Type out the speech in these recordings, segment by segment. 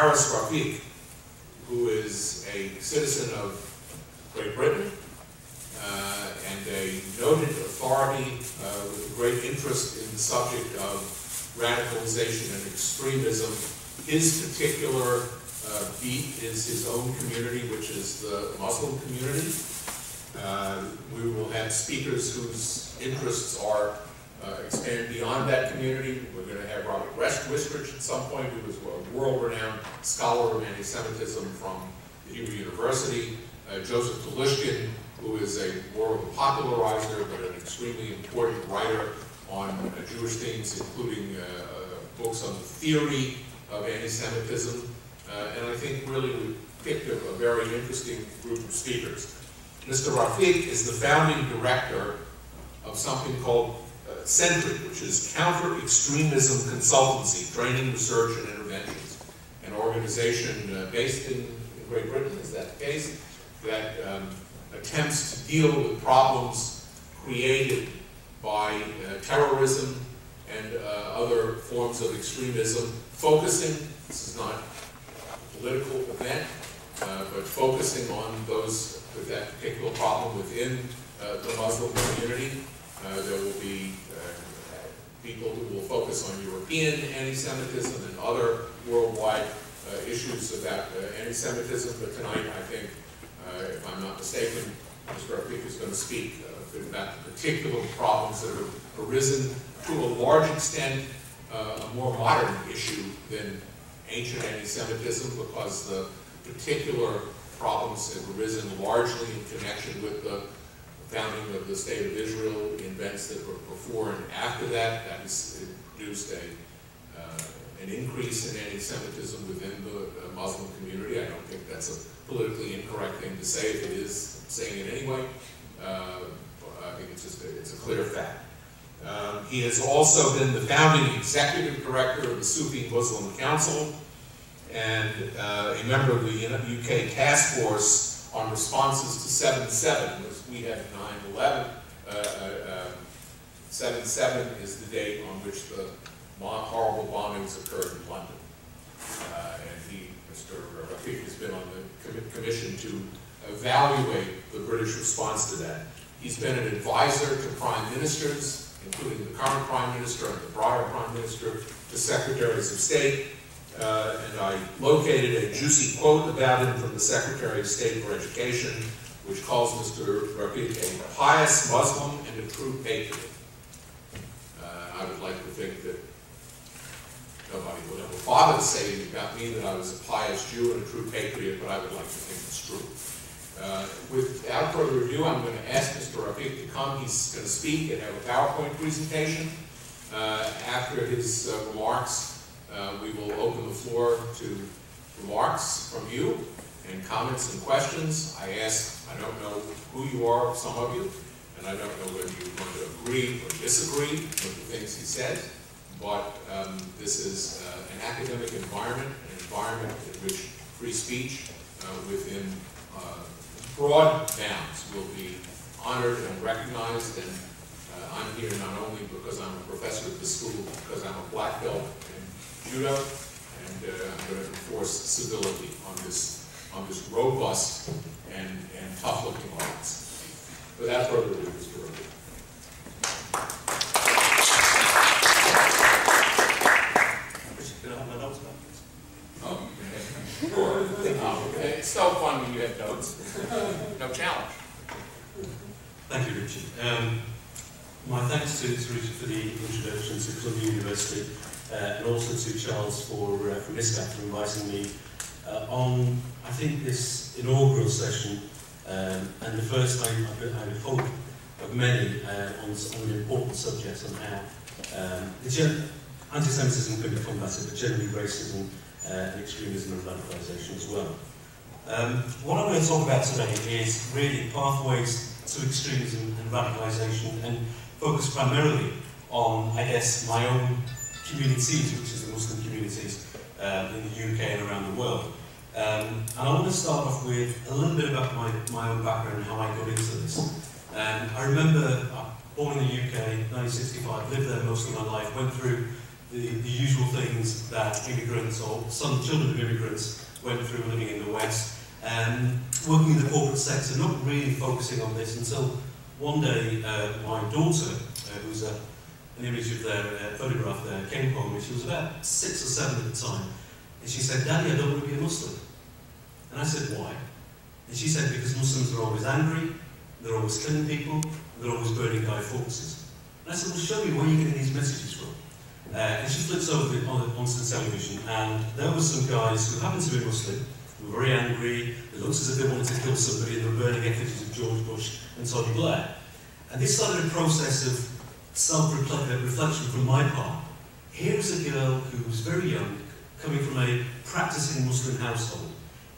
Haras Rafiq, who is a citizen of Great Britain and a noted authority with a great interest in the subject of radicalization and extremism. His particular beat is his own community, which is the Muslim community. We will have speakers whose interests are expand beyond that community. We're going to have Robert Wistrich at some point, who is a world-renowned scholar of anti-Semitism from the Hebrew University. Joseph Telushkin, who is a more of a popularizer, but an extremely important writer on Jewish themes, including books on the theory of anti-Semitism. And I think really we picked a very interesting group of speakers. Mr. Rafiq is the founding director of something called CENTRI, which is Counter-Terrorism Consultancy, Training, Research, and Interventions, an organization based in Great Britain, is that the case, that attempts to deal with problems created by terrorism and other forms of extremism, focusing, this is not a political event, but focusing on those with that particular problem within the Muslim community. There will be people who will focus on European anti-Semitism and other worldwide issues about anti-Semitism, but tonight I think, if I'm not mistaken, Mr. Rafiq is going to speak about the particular problems that have arisen to a large extent, a more modern issue than ancient anti-Semitism, because the particular problems have arisen largely in connection with the founding of the State of Israel, events that were before and after that. That has induced an increase in anti-Semitism within the Muslim community. I don't think that's a politically incorrect thing to say. If it is, I'm saying it anyway. I think it's just it's a clear fact. He has also been the founding executive director of the Sufi Muslim Council and a member of the UK Task Force on responses to 7/7. We had 9/11. 7/7 is the date on which the horrible bombings occurred in London. And Mr. Rafiq, has been on the commission to evaluate the British response to that. He's been an advisor to prime ministers, including the current prime minister and the prior prime minister, to secretaries of state. And I located a juicy quote about him from the Secretary of State for Education, which calls Mr. Rafiq a pious Muslim and a true patriot. I would like to think that nobody would ever bother to say about me that I was a pious Jew and a true patriot, but I would like to think it's true. Without further ado, I'm going to ask Mr. Rafiq to come. He's going to speak and have a PowerPoint presentation. After his remarks, we will open the floor to remarks from you and comments and questions. I don't know who you are, some of you, and I don't know whether you're going to agree or disagree with the things he said, but this is an academic environment, an environment in which free speech within broad bounds will be honored and recognized, and I'm here not only because I'm a professor at the school, but because I'm a black belt in judo, and I'm going to enforce civility on this robust and tough-looking audience. Without further ado, Mr. Rafiq. It's so fun when you have notes. No challenge. Thank you, Richard. My thanks to Richard for the introduction to Columbia University, and also to Charles from ISGAP for inviting me on, I think, this inaugural session, and the first, I hope, of many on an important subject on how anti-Semitism can be combated, but generally racism and extremism and radicalisation as well. What I'm going to talk about today is really pathways to extremism and radicalisation, and focus primarily on, I guess, my own communities, which is the Muslim communities in the UK and around the world. And I want to start off with a little bit about my own background and how I got into this. I remember, born in the UK, 1965, lived there most of my life, went through the usual things that immigrants or some children of immigrants went through living in the West, working in the corporate sector, not really focusing on this until one day my daughter, who's an image of their photograph there, came home, and she was about 6 or 7 at the time, and she said, "Daddy, I don't want to be a Muslim." And I said, "Why?" And she said, "Because Muslims are always angry, they're always killing people, and they're always burning Guy Fawkes's." And I said, "Well, show me where you're getting these messages from." And she flips over onto the television, and there were some guys who happened to be Muslim, who were very angry, it looks as if they wanted to kill somebody, and they were burning effigies of George Bush and Tony Blair. And this started a process of self-reflection from my part. Here was a girl who was very young, coming from a practicing Muslim household.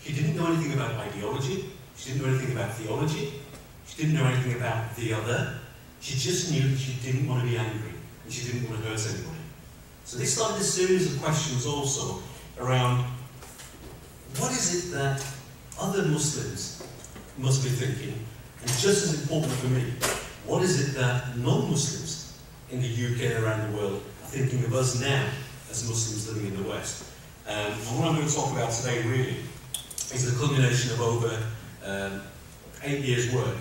She didn't know anything about ideology, she didn't know anything about theology, she didn't know anything about the other. She just knew that she didn't want to be angry, and she didn't want to hurt anybody. So this started a series of questions also around what is it that other Muslims must be thinking, and just as important for me, what is it that non-Muslims in the UK and around the world are thinking of us now as Muslims living in the West. And what I'm going to talk about today really is the culmination of over 8 years' work.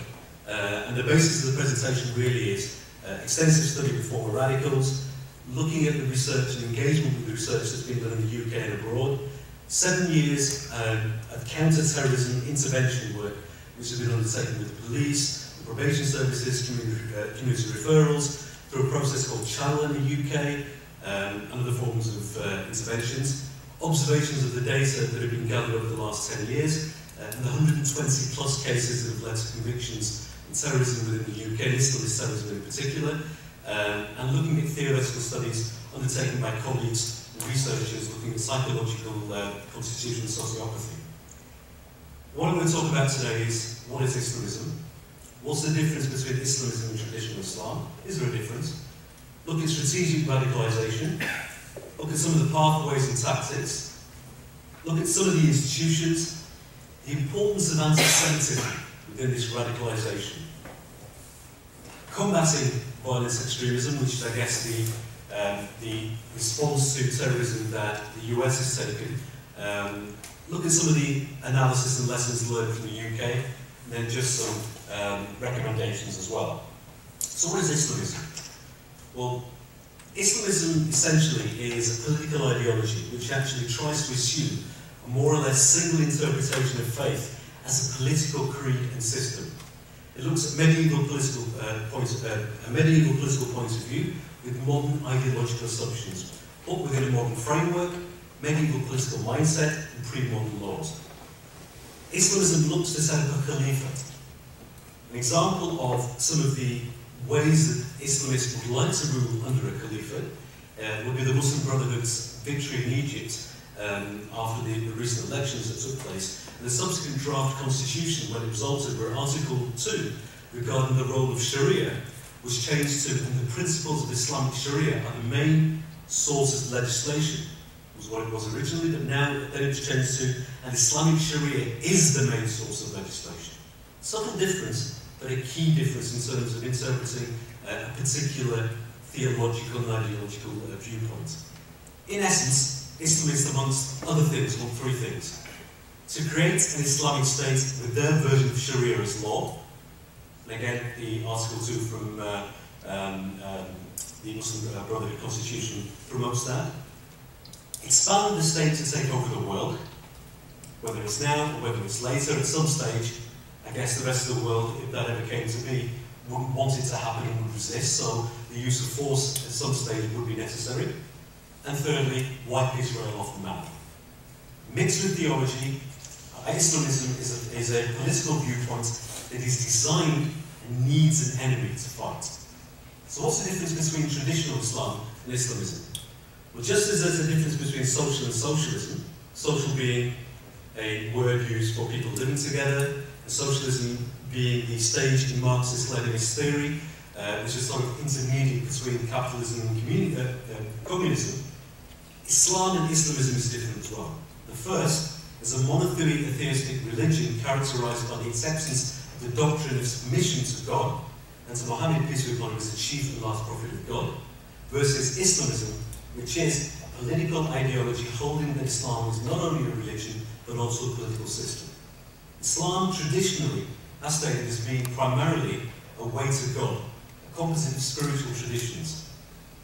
And the basis of the presentation really is extensive study of former radicals, looking at the research and engagement with the research that's been done in the UK and abroad, 7 years of counter-terrorism intervention work which has been undertaken with the police, the probation services, community referrals, through a process called Channel in the UK, and other forms of interventions, observations of the data that have been gathered over the last 10 years, and the 120 plus cases that have led to convictions in terrorism within the UK, Islamist terrorism in particular, and looking at theoretical studies undertaken by colleagues and researchers looking at psychological constitution and sociopathy. What I'm going to talk about today is, what is Islamism? What's the difference between Islamism and traditional Islam? Is there a difference? Look at strategic radicalisation. Look at some of the pathways and tactics. Look at some of the institutions. The importance of anti-Semitism within this radicalisation. Combating violence extremism, which is, I guess, the response to terrorism that the US has taken. Look at some of the analysis and lessons learned from the UK, and then just some recommendations as well. So what is Islamism? Well, Islamism essentially is a political ideology which actually tries to assume a more or less single interpretation of faith as a political creed and system. It looks at medieval political point of view with modern ideological assumptions, but within a modern framework, medieval political mindset, and pre-modern laws. Islamism looks to set up a caliphate. An example of some of the ways that Islamists would like to rule under a caliphate would be the Muslim Brotherhood's victory in Egypt after the recent elections that took place, and the subsequent draft constitution when it was altered, where Article 2 regarding the role of Sharia was changed to, and the principles of Islamic Sharia are the main sources of legislation, was what it was originally, but now then it's changed to, and Islamic Sharia is the main source of legislation. Subtle difference, but a key difference in terms of interpreting a particular theological and ideological viewpoint. In essence, Islamists, amongst other things, want 3 things. To create an Islamic state with their version of Sharia as law, and again, the Article 2 from the Muslim Brotherhood Constitution promotes that. Expand the state to take over the world, whether it's now or whether it's later, at some stage. I guess the rest of the world, if that ever came to be, wouldn't want it to happen and would resist, so the use of force at some stage would be necessary. And thirdly, wipe Israel off the map. Mixed with theology, Islamism is a political viewpoint that is designed and needs an enemy to fight. So what's the difference between traditional Islam and Islamism? Well, just as there's a difference between social and socialism, social being a word used for people living together, and socialism being the stage in Marxist-Leninist theory, which is sort of intermediate between capitalism and communism, Islam and Islamism is different as well. The first is a monotheistic religion characterized by the acceptance of the doctrine of submission to God and to Muhammad, peace be upon him, as the chief and last prophet of God, versus Islamism, which is a political ideology holding that Islam is not only a religion, but also a political system. Islam traditionally has stated as being primarily a way to God, a composite of spiritual traditions.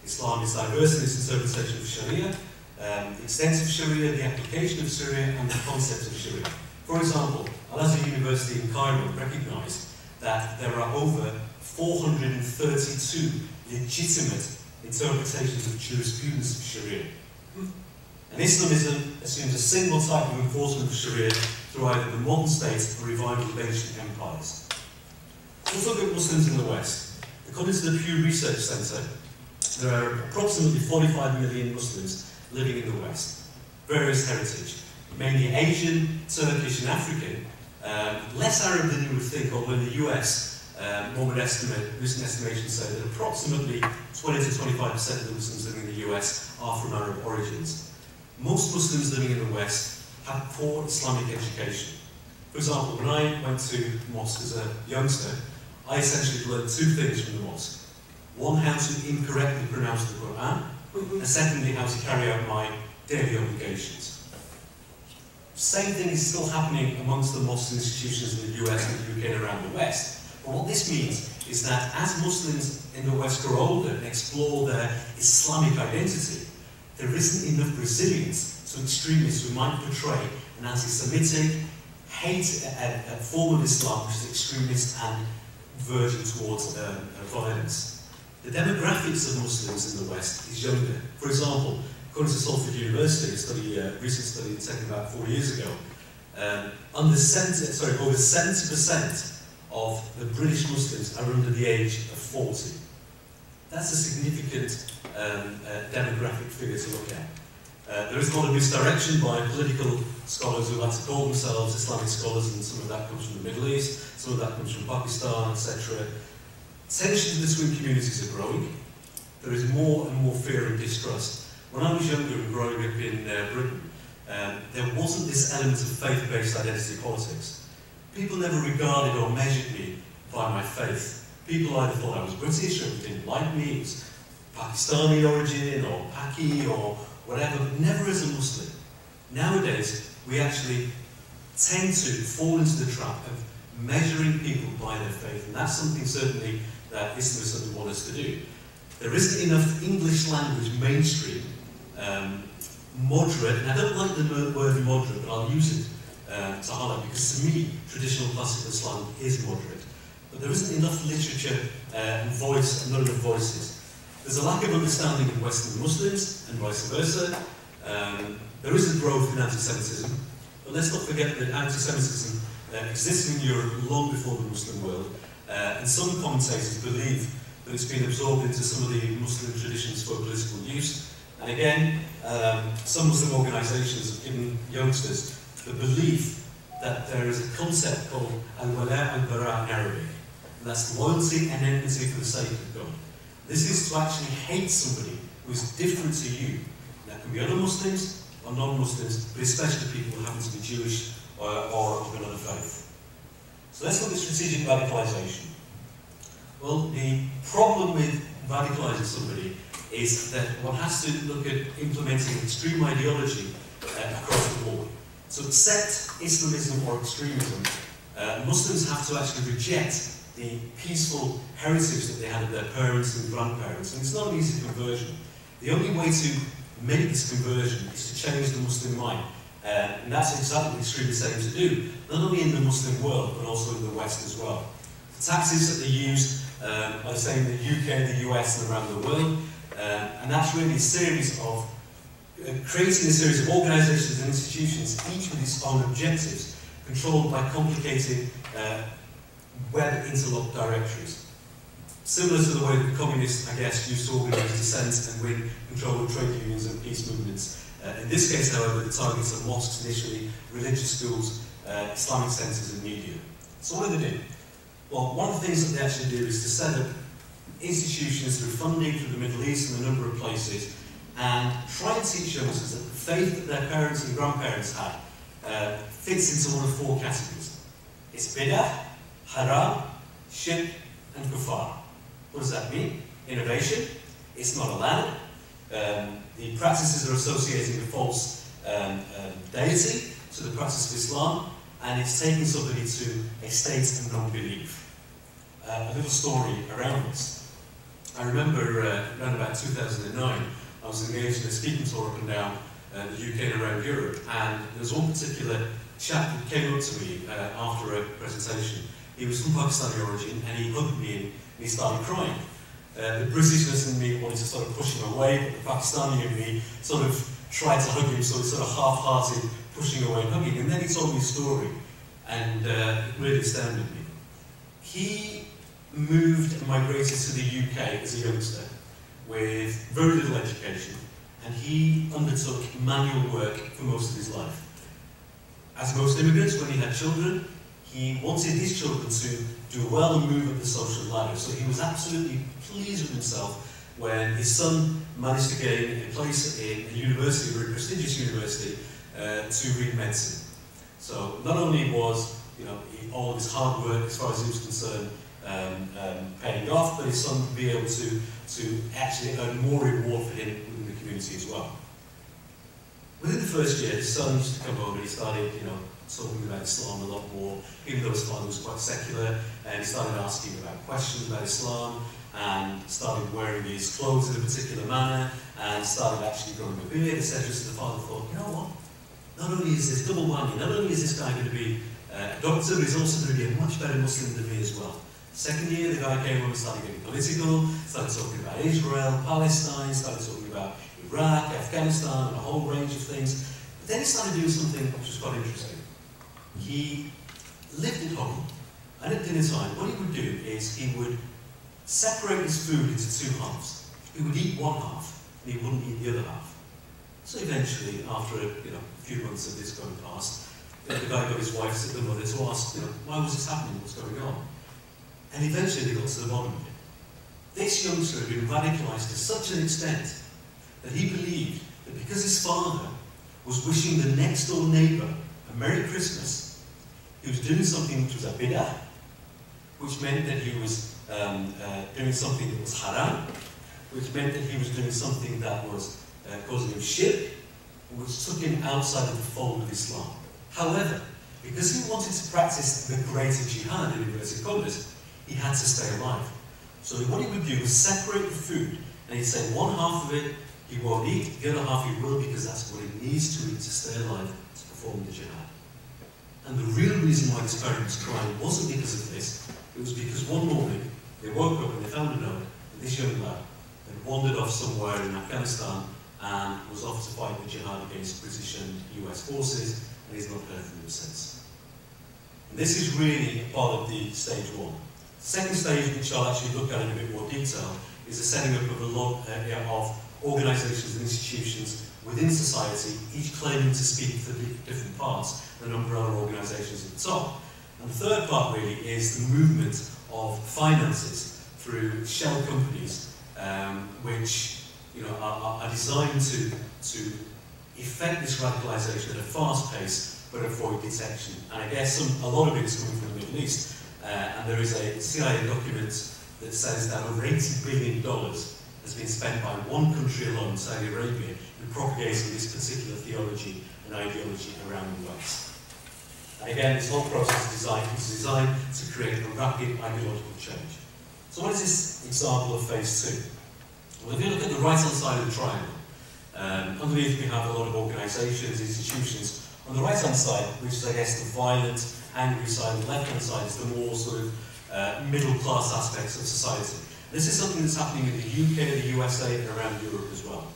Islam is diverse in its interpretation of Sharia, the extent of Sharia, the application of Sharia, and the concept of Sharia. For example, Al-Azhar University in Cairo recognised that there are over 432 legitimate interpretations of jurisprudence of Sharia. And Islamism assumes a single type of enforcement of Sharia through either the modern state or revival of ancient empires. Let's look at Muslims in the West. According to the Pew Research Centre, there are approximately 45 million Muslims living in the West. Various heritage, mainly Asian, Turkish and African, less Arab than you would think, although in the US, recent estimations say that approximately 20 to 25% of the Muslims living in the US are from Arab origins. Most Muslims living in the West have poor Islamic education. For example, when I went to mosque as a youngster, I essentially learned two things from the mosque. One, how to incorrectly pronounce the Quran, and secondly, how to carry out my daily obligations. Same thing is still happening amongst the mosques and institutions in the US and the UK and around the West. But what this means is that as Muslims in the West grow older and explore their Islamic identity, there isn't enough resilience to extremists who might portray an anti-Semitic, hate a form of Islam which is extremist and verging towards violence. The demographics of Muslims in the West is younger. For example, according to Salford University, a recent study taken about 4 years ago, over 70% of the British Muslims are under the age of 40. That's a significant demographic figure to look at. There is a lot of misdirection by political scholars who like to call themselves Islamic scholars, and some of that comes from the Middle East, some of that comes from Pakistan, etc. Tensions between communities are growing. There is more and more fear and distrust. When I was younger and growing up in Britain, there wasn't this element of faith-based identity politics. People never regarded or measured me by my faith. People either thought I was British or didn't like me, it was Pakistani origin or Paki or whatever, but never as a Muslim. Nowadays, we actually tend to fall into the trap of measuring people by their faith, and that's something certainly that Islamists want us to do. There isn't enough English language mainstream, moderate, and I don't like the word moderate, but I'll use it to highlight, because to me, traditional classical Islam is moderate. But there isn't enough literature and voice, and not enough voices. There's a lack of understanding of Western Muslims, and vice versa. There is a growth in anti-Semitism, but let's not forget that anti-Semitism existed in Europe long before the Muslim world, and some commentators believe that it's been absorbed into some of the Muslim traditions for political use. And again, some Muslim organisations have given youngsters the belief that there is a concept called al-wala al-bara in Arabic, and that's loyalty and enmity for the sake of God. This is to actually hate somebody who is different to you. That can be other Muslims or non-Muslims, but especially people who happen to be Jewish or of another faith. So let's look at strategic radicalisation. Well, the problem with radicalising somebody is that one has to look at implementing extreme ideology across the board. To accept Islamism or extremism, Muslims have to actually reject the peaceful heritage that they had of their parents and grandparents, and it's not an easy conversion. The only way to make this conversion is to change the Muslim mind, and that's exactly what extremists aim to do, not only in the Muslim world, but also in the West as well. The tactics that they use are the same in the UK, the US, and around the world, and that's really a series of creating a series of organisations and institutions, each with its own objectives, controlled by complicated web interlocked directories. Similar to the way that the communists, I guess, used to organise dissent and win control of trade unions and peace movements. In this case, however, the targets are mosques initially, religious schools, Islamic centres and media. So what do they do? Well, one of the things that they actually do is to set up institutions through funding through the Middle East and a number of places, and try and teach youngsters that the faith that their parents and grandparents had fits into one of four categories. It's bid'ah, haram, shirk, and kuffar. What does that mean? Innovation, it's not allowed. The practices are associating a false deity to the practice of Islam, and it's taking somebody to a state of non-belief. A little story around this. I remember around about 2009, I was engaged in a speaking tour up and down the UK and around Europe, and there was one particular chap that came up to me after a presentation. He was from Pakistani origin, and he hugged me and he started crying. The Britishness in me wanted to sort of push him away, but the Pakistani in me sort of tried to hug him, so it's sort of half-hearted pushing away and hugging. And then he told me a story, and it really astounded me. He moved and migrated to the UK as a youngster with very little education, and he undertook manual work for most of his life. As most immigrants, when he had children, he wanted his children to do well and move up the social ladder. So he was absolutely pleased with himself when his son managed to gain a place in a university, a very prestigious university, to read medicine. So not only was all of his hard work, as far as he was concerned, paying off, but his son would be able to actually earn more reward for him within the community as well. Within the first year, his son used to come over and he started, talking about Islam a lot more, even though his father was quite secular, and he started asking about questions about Islam, and started wearing his clothes in a particular manner, and started actually growing a beard, etc. So the father thought, you know what? Not only is this double whammy, not only is this guy going to be a doctor, but he's also going to be a much better Muslim than me as well. Second year, the guy came over and started getting political, started talking about Israel, Palestine, started talking about Iraq, Afghanistan, and a whole range of things. But then he started doing something which was quite interesting. He lived at home, and at dinner time, what he would do is he would separate his food into two halves. He would eat one half, and he wouldn't eat the other half. So eventually, after a few months of this going past, the guy got his wife, the mother, to ask, why was this happening? What's going on? And eventually, they got to the bottom of it. This youngster had been radicalised to such an extent that he believed that because his father was wishing the next door neighbour a Merry Christmas, he was doing something which was a bid'ah, which meant that he was doing something that was haram, which meant that he was doing something that was causing him shirk, which took him outside of the fold of Islam. However, because he wanted to practice the greater jihad in inverted commas, he had to stay alive. So what he would do was separate the food, and he'd say one half of it he won't eat, the other half he will, because that's what he needs to eat to stay alive to perform the jihad. And the real reason why this parent was crying wasn't because of this, it was because one morning they woke up and they found a note that this young lad had wandered off somewhere in Afghanistan and was off to fight the jihad against British and US forces, and he's not heard from them since. And this is really part of the stage one. Second stage, which I'll actually look at in a bit more detail, is the setting up of a lot of organisations and institutions within society, each claiming to speak for different parts, and umbrella organisations at the top. And the third part really is the movement of finances through shell companies, which are designed to effect this radicalisation at a fast pace, but avoid detection. And I guess a lot of it is coming from the Middle East. And there is a CIA document that says that over $80 billion has been spent by one country alone, Saudi Arabia, in propagating this particular theology and ideology around the West. And again, this whole process is designed to create a rapid ideological change. So what is this example of phase 2? Well, if you look at the right-hand side of the triangle, underneath we have a lot of organisations, institutions. On the right-hand side, which is, I guess, the violent, angry side, the left-hand side is the more sort of middle-class aspects of society. This is something that's happening in the UK, the USA, and around Europe as well.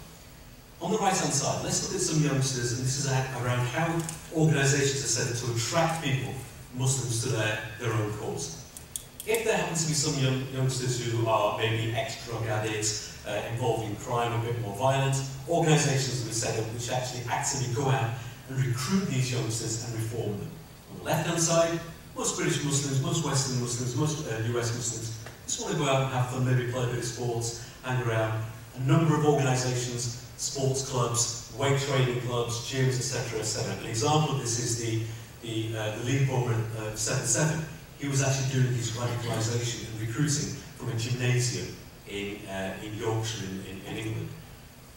On the right-hand side, let's look at some youngsters, and this is around how organisations are set up to attract people, Muslims, to their own cause. If there happen to be some youngsters who are maybe ex-drug addicts, involved in crime, a bit more violent, organisations will be set up which actually actively go out and recruit these youngsters and reform them. On the left-hand side, most British Muslims, most Western Muslims, most US Muslims just want to go out and have fun, maybe play a bit of sports, hang around. A number of organisations, sports clubs, weight training clubs, gyms, etc., etc. An example of this is the lead bomber 7-7. He was actually doing his radicalisation and recruiting from a gymnasium in Yorkshire in England.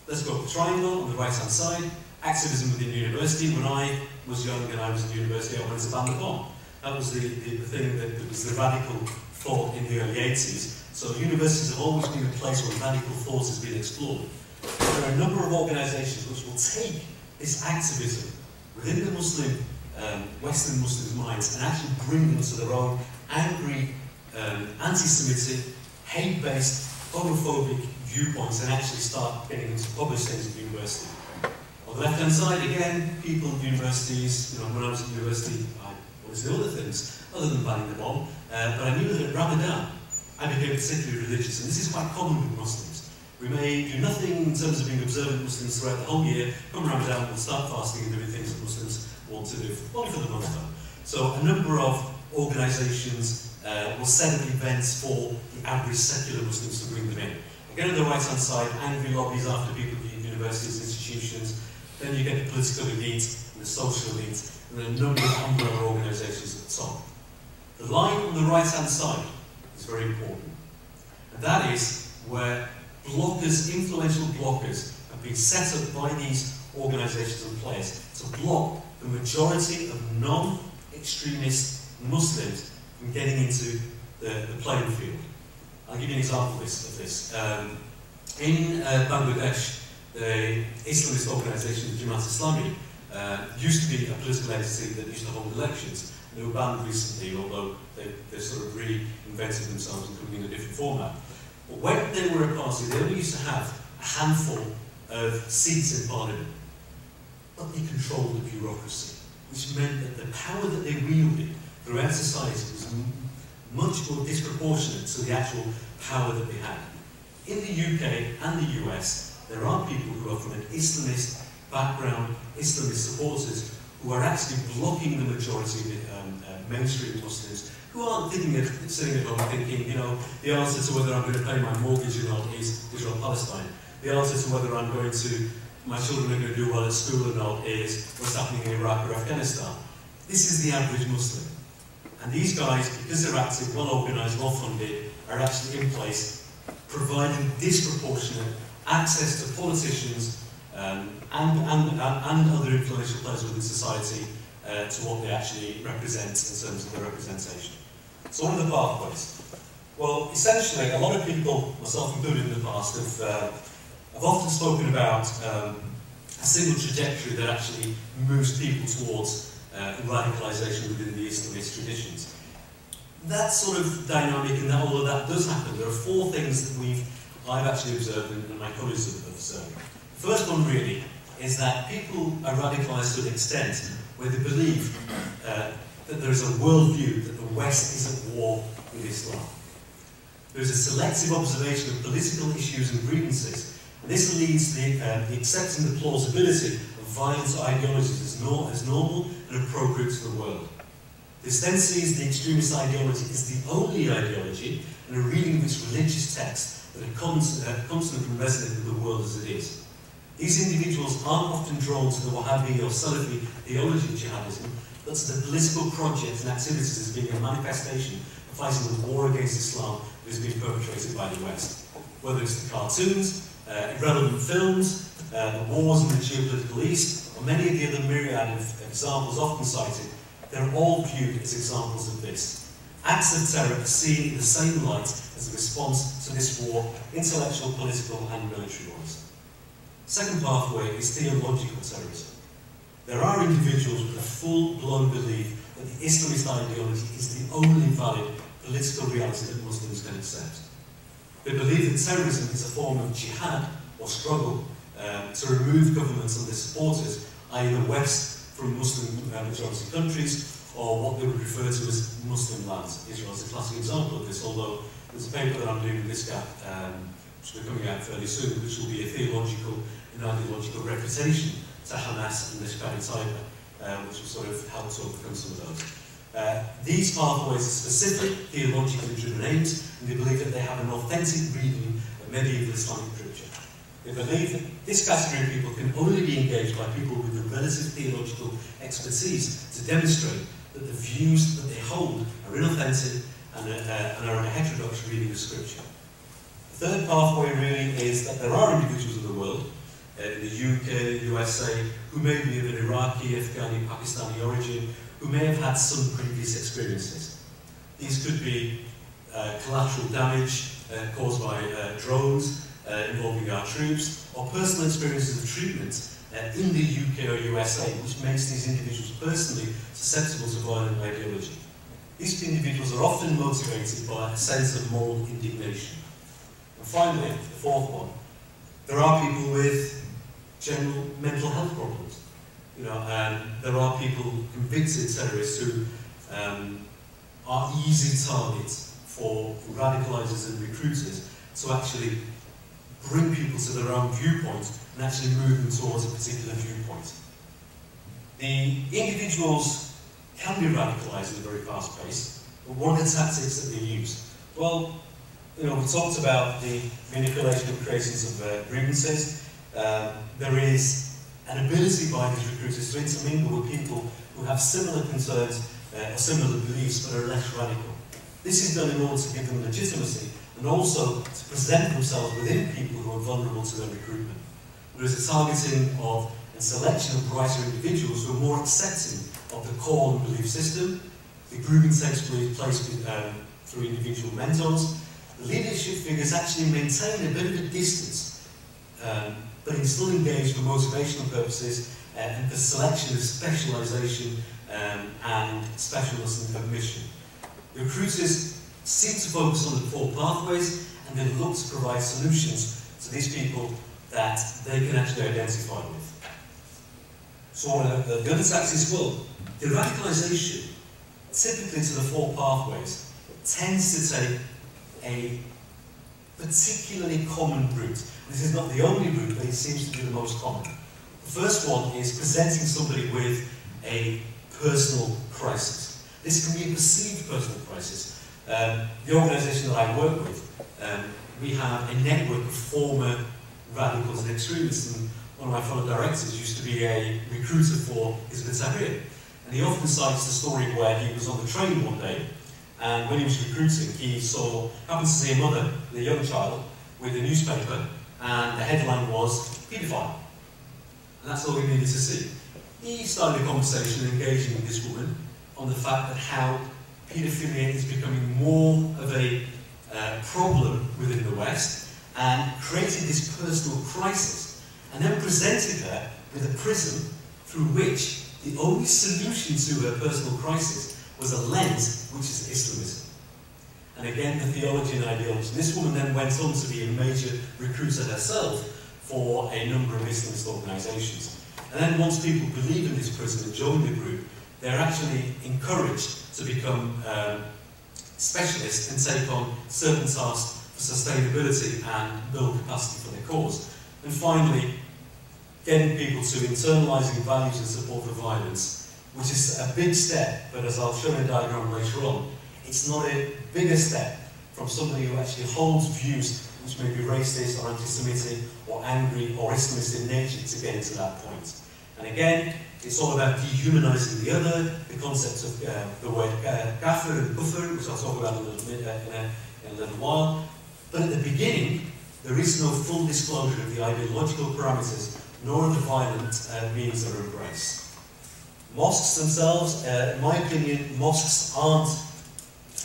Let's go up the triangle on the right-hand side. Activism within university. When I was young and I was in university, I wanted to ban the bomb. That was the thing that was the radical thought in the early 80s. So universities have always been a place where radical thought has been explored. There are a number of organisations which will take this activism within the Muslim, Western Muslims' minds and actually bring them to their own angry, anti-Semitic, hate-based, homophobic viewpoints and actually start getting them to publish things at university. On the left-hand side, again, people at universities, when I was at university, I wanted to do other things other than banning the bomb, but I knew that at Ramadan, I became particularly religious, and this is quite common with Muslims. We may do nothing in terms of being observant Muslims throughout the whole year. Come Ramadan, we'll start fasting and doing things that Muslims want to do, only for the month though. So a number of organisations will set up events for the average secular Muslims to bring them in. Again, on the right-hand side, angry lobbies after people at universities, institutions. Then you get the political elite and the social elite, and then a number of umbrella organisations at the top. The line on the right-hand side is very important. And that is where blockers, influential blockers, have been set up by these organisations and players to block the majority of non-extremist Muslims from getting into the playing field. I'll give you an example of this. In Bangladesh, the Islamist organisation, the Jamaat Islami, used to be a political entity that used to hold elections. They were banned recently, although they've sort of reinvented themselves and coming in a different format. But when they were a party, they only used to have a handful of seats in parliament. But they controlled the bureaucracy, which meant that the power that they wielded throughout society was much more disproportionate to the actual power that they had. In the UK and the US, there are people who are from an Islamist background, Islamist supporters, who are actually blocking the majority of the mainstream Muslims, who aren't sitting at home thinking, the answer to whether I'm going to pay my mortgage or not is Israel-Palestine. The answer to whether my children are going to do well at school or not is what's happening in Iraq or Afghanistan. This is the average Muslim. And these guys, because they're active, well-organised, well-funded, are actually in place, providing disproportionate access to politicians and other influential players within society to what they actually represent in terms of their representation. So what are the pathways? Well, essentially, a lot of people, myself included in the past, have often spoken about a single trajectory that actually moves people towards radicalisation within the Islamist traditions. That sort of dynamic, and although that does happen, there are four things that I've actually observed and my colleagues have observed. The first one really is that people are radicalised to an extent where they believe that there is a worldview that the West is at war with Islam. There is a selective observation of political issues and grievances, and this leads to the accepting the plausibility of violent ideologies as normal and appropriate to the world. This then sees the extremist ideology as the only ideology and a reading of its religious text that are constant and resonant with the world as it is. These individuals aren't often drawn to the Wahhabi or Salafi theology of jihadism, but to the political projects and activities as being a manifestation of fighting the war against Islam that is being perpetrated by the West. Whether it's the cartoons, irrelevant films, the wars in the geopolitical East, or many of the other myriad of examples often cited, they're all viewed as examples of this. Acts of terror are seen in the same light as a response to this war, intellectual, political, and military-wise. Second pathway is theological terrorism. There are individuals with a full-blown belief that the Islamist ideology is the only valid political reality that Muslims can accept. They believe that terrorism is a form of jihad or struggle to remove governments and their supporters, i.e. the West, from Muslim majority countries, or what they would refer to as Muslim lands. Israel is a classic example of this, although there's a paper that I'm doing with ISGAP, which will be coming out fairly soon, which will be a theological and ideological refutation to Hamas and the Palestine, which will sort of help to overcome some of those. These pathways are specific, theologically driven aims, and they believe that they have an authentic reading of medieval Islamic literature. They believe that this category of people can only be engaged by people with the relative theological expertise to demonstrate that the views that they hold are inauthentic and are a heterodox reading of Scripture. The third pathway really is that there are individuals in the world in the UK, USA, who may be of an Iraqi, Afghani, Pakistani origin, who may have had some previous experiences. These could be collateral damage caused by drones involving our troops, or personal experiences of treatment in the UK or USA, which makes these individuals personally susceptible to violent ideology. These individuals are often motivated by a sense of moral indignation. And finally, the fourth one, there are people with general mental health problems. You know, there are people, convicted terrorists, who are easy targets for radicalisers and recruiters to actually bring people to their own viewpoint and actually move them towards a particular viewpoint. The individuals can be radicalised at a very fast pace, but what are the tactics that they use? Well, you know, we talked about the manipulation of creations of grievances. There is an ability by these recruiters to intermingle with people who have similar concerns or similar beliefs but are less radical. This is done in order to give them legitimacy and also to present themselves within people who are vulnerable to their recruitment. There is a targeting of and selection of brighter individuals who are more accepting of the core and belief system. The grooming takes place through individual mentors. The leadership figures actually maintain a bit of a distance, but are still engaged for motivational purposes and for selection of specialisation and specialness and mission. The recruiters seem to focus on the four pathways and then look to provide solutions to these people that they can actually identify with. So the other tactics, well, the radicalisation, typically to the four pathways, tends to take a particularly common route. This is not the only route, but it seems to be the most common. The first one is presenting somebody with a personal crisis. This can be a perceived personal crisis. The organisation that I work with, we have a network of former radicals and extremists, and one of my fellow directors used to be a recruiter for Hizb ut-Tahrir. And he often cites the story where he was on the train one day, and when he was recruiting, he happened to see a mother with a young child with a newspaper, and the headline was paedophile. And that's all he needed to see. He started a conversation engaging with this woman on the fact that how paedophilia is becoming more of a problem within the West, and created this personal crisis, and then presented her with a prism through which the only solution to her personal crisis was a lens, which is Islamism. And again, the theology and ideology. This woman then went on to be a major recruiter herself for a number of Islamist organisations. And then once people believe in this prism and join the group, they're actually encouraged to become specialists and take on certain tasks for sustainability and build capacity for their cause. And finally, getting people to internalising values and support for violence, which is a big step, but as I'll show in a diagram later on, it's not a bigger step from somebody who actually holds views which may be racist or anti-Semitic or angry or Islamist in nature to get into that point. And again, it's all about dehumanising the other, the concept of the word kafir and kufr, which I'll talk about in a little while. But at the beginning, there is no full disclosure of the ideological parameters, nor of the violent means that are embraced. Mosques themselves, in my opinion, mosques aren't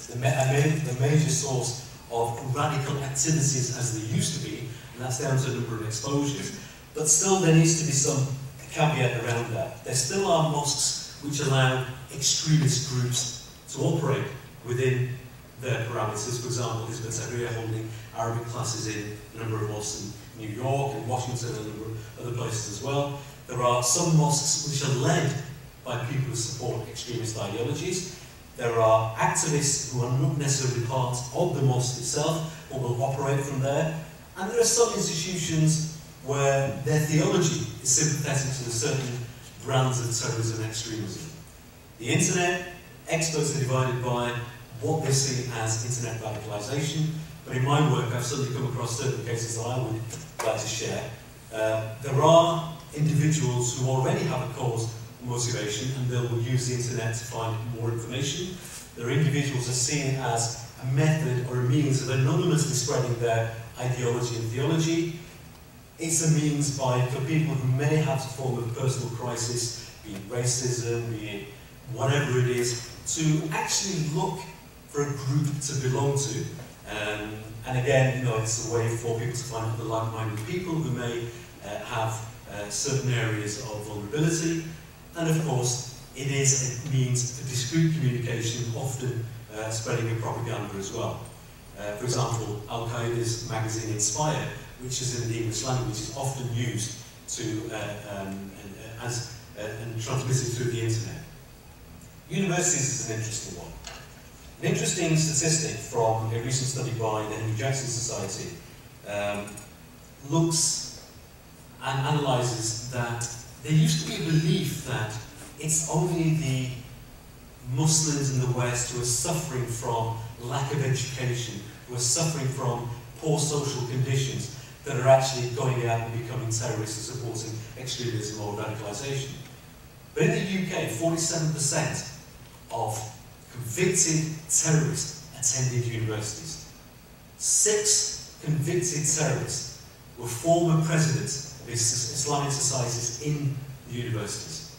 the major source of radical activities as they used to be, and that's down to a number of exposures. But still, there needs to be some caveat around that. There still are mosques which allow extremist groups to operate within their parameters. For example, Hizb ut-Tahrir holding Arabic classes in a number of mosques in New York and Washington and a number of other places as well. There are some mosques which are led by people who support extremist ideologies. There are activists who are not necessarily part of the mosque itself, or will operate from there. And there are some institutions where their theology is sympathetic to certain brands of terrorism and extremism. The internet, experts are divided by what they see as internet radicalisation, but in my work I've certainly come across certain cases that I would like to share. There are individuals who already have a cause motivation and they will use the internet to find more information. There are individuals who are seen as a method or a means of anonymously spreading their ideology and theology. It's a means for people who may have a form of personal crisis, be it racism, be it whatever it is, to actually look for a group to belong to. And again, it's a way for people to find other like-minded people who may have certain areas of vulnerability. And of course, it is a means for discreet communication, often spreading of propaganda as well. For example, Al-Qaeda's magazine Inspire, which is in the English language, is often used to and transmitted through the internet. Universities is an interesting one. An interesting statistic from a recent study by the Henry Jackson Society looks and analyses that there used to be a belief that it's only the Muslims in the West who are suffering from lack of education, who are suffering from poor social conditions, that are actually going out and becoming terrorists and supporting extremism or radicalisation. But in the UK, 47% of convicted terrorists attended universities. 6 convicted terrorists were former presidents of Islamic societies in the universities.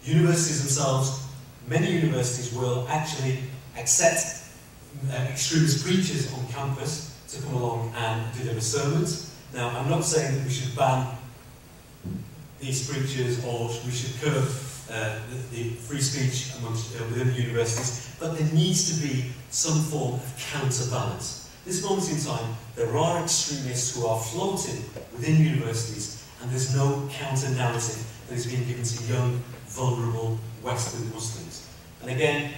Universities themselves, many universities will actually accept extremist preachers on campus to come along and deliver sermons. Now, I'm not saying that we should ban these preachers or we should curb the free speech within the universities, but there needs to be some form of counterbalance. At this moment in time, there are extremists who are floating within universities, and there's no counter-narrative that is being given to young, vulnerable Western Muslims. And again,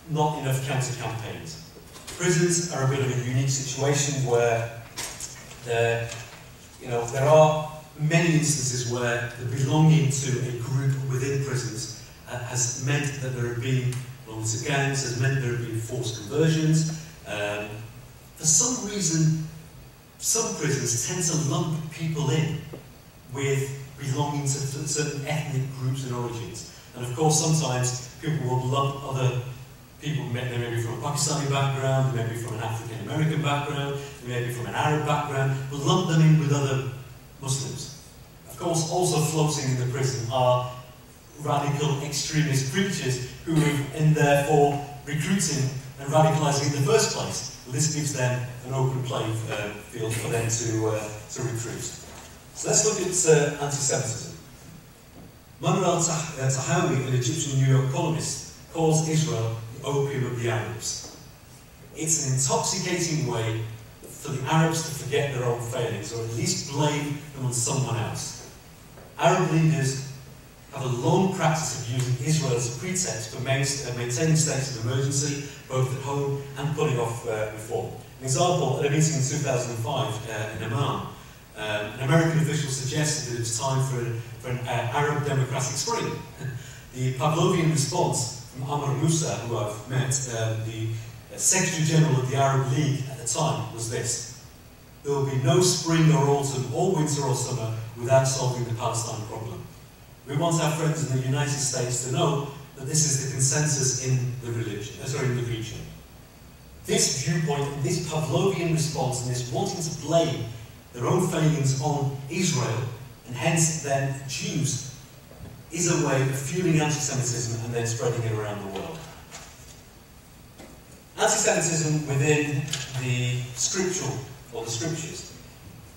not enough counter-campaigns. Prisons are a bit of a unique situation where there are many instances where the belonging to a group within prisons has meant that there have been belonging to gangs, has meant there have been forced conversions. For some reason, some prisons tend to lump people in with belonging to certain ethnic groups and origins. And of course, sometimes people will lump other people, they may be from a Pakistani background, they may be from an African American background, they may be from an Arab background, will lump them in with other Muslims. Of course, also floating in the prison are radical extremist preachers who are in there for recruiting and radicalising in the first place. Well, this gives them an open playing field for them to recruit. So let's look at anti-Semitism. Manuel Tahawi, an Egyptian New York columnist, calls Israel the opium of the Arabs. It's an intoxicating way for the Arabs to forget their own failings, or at least blame them on someone else. Arab leaders have a long practice of using Israel as a pretext for maintaining states of emergency, both at home and putting off reform. An example, at a meeting in 2005 in Amman, an American official suggested that it was time for an Arab democratic spring. The Pavlovian response from Amr Moussa, who I've met, the Secretary General of the Arab League at the time, was this: there will be no spring or autumn or winter or summer without solving the Palestine problem. We want our friends in the United States to know that this is the consensus in the region. This viewpoint, this Pavlovian response, and this wanting to blame their own failings on Israel, and hence then Jews, is a way of fueling anti-Semitism and then spreading it around the world. Anti-Semitism within the scriptural, or the scriptures.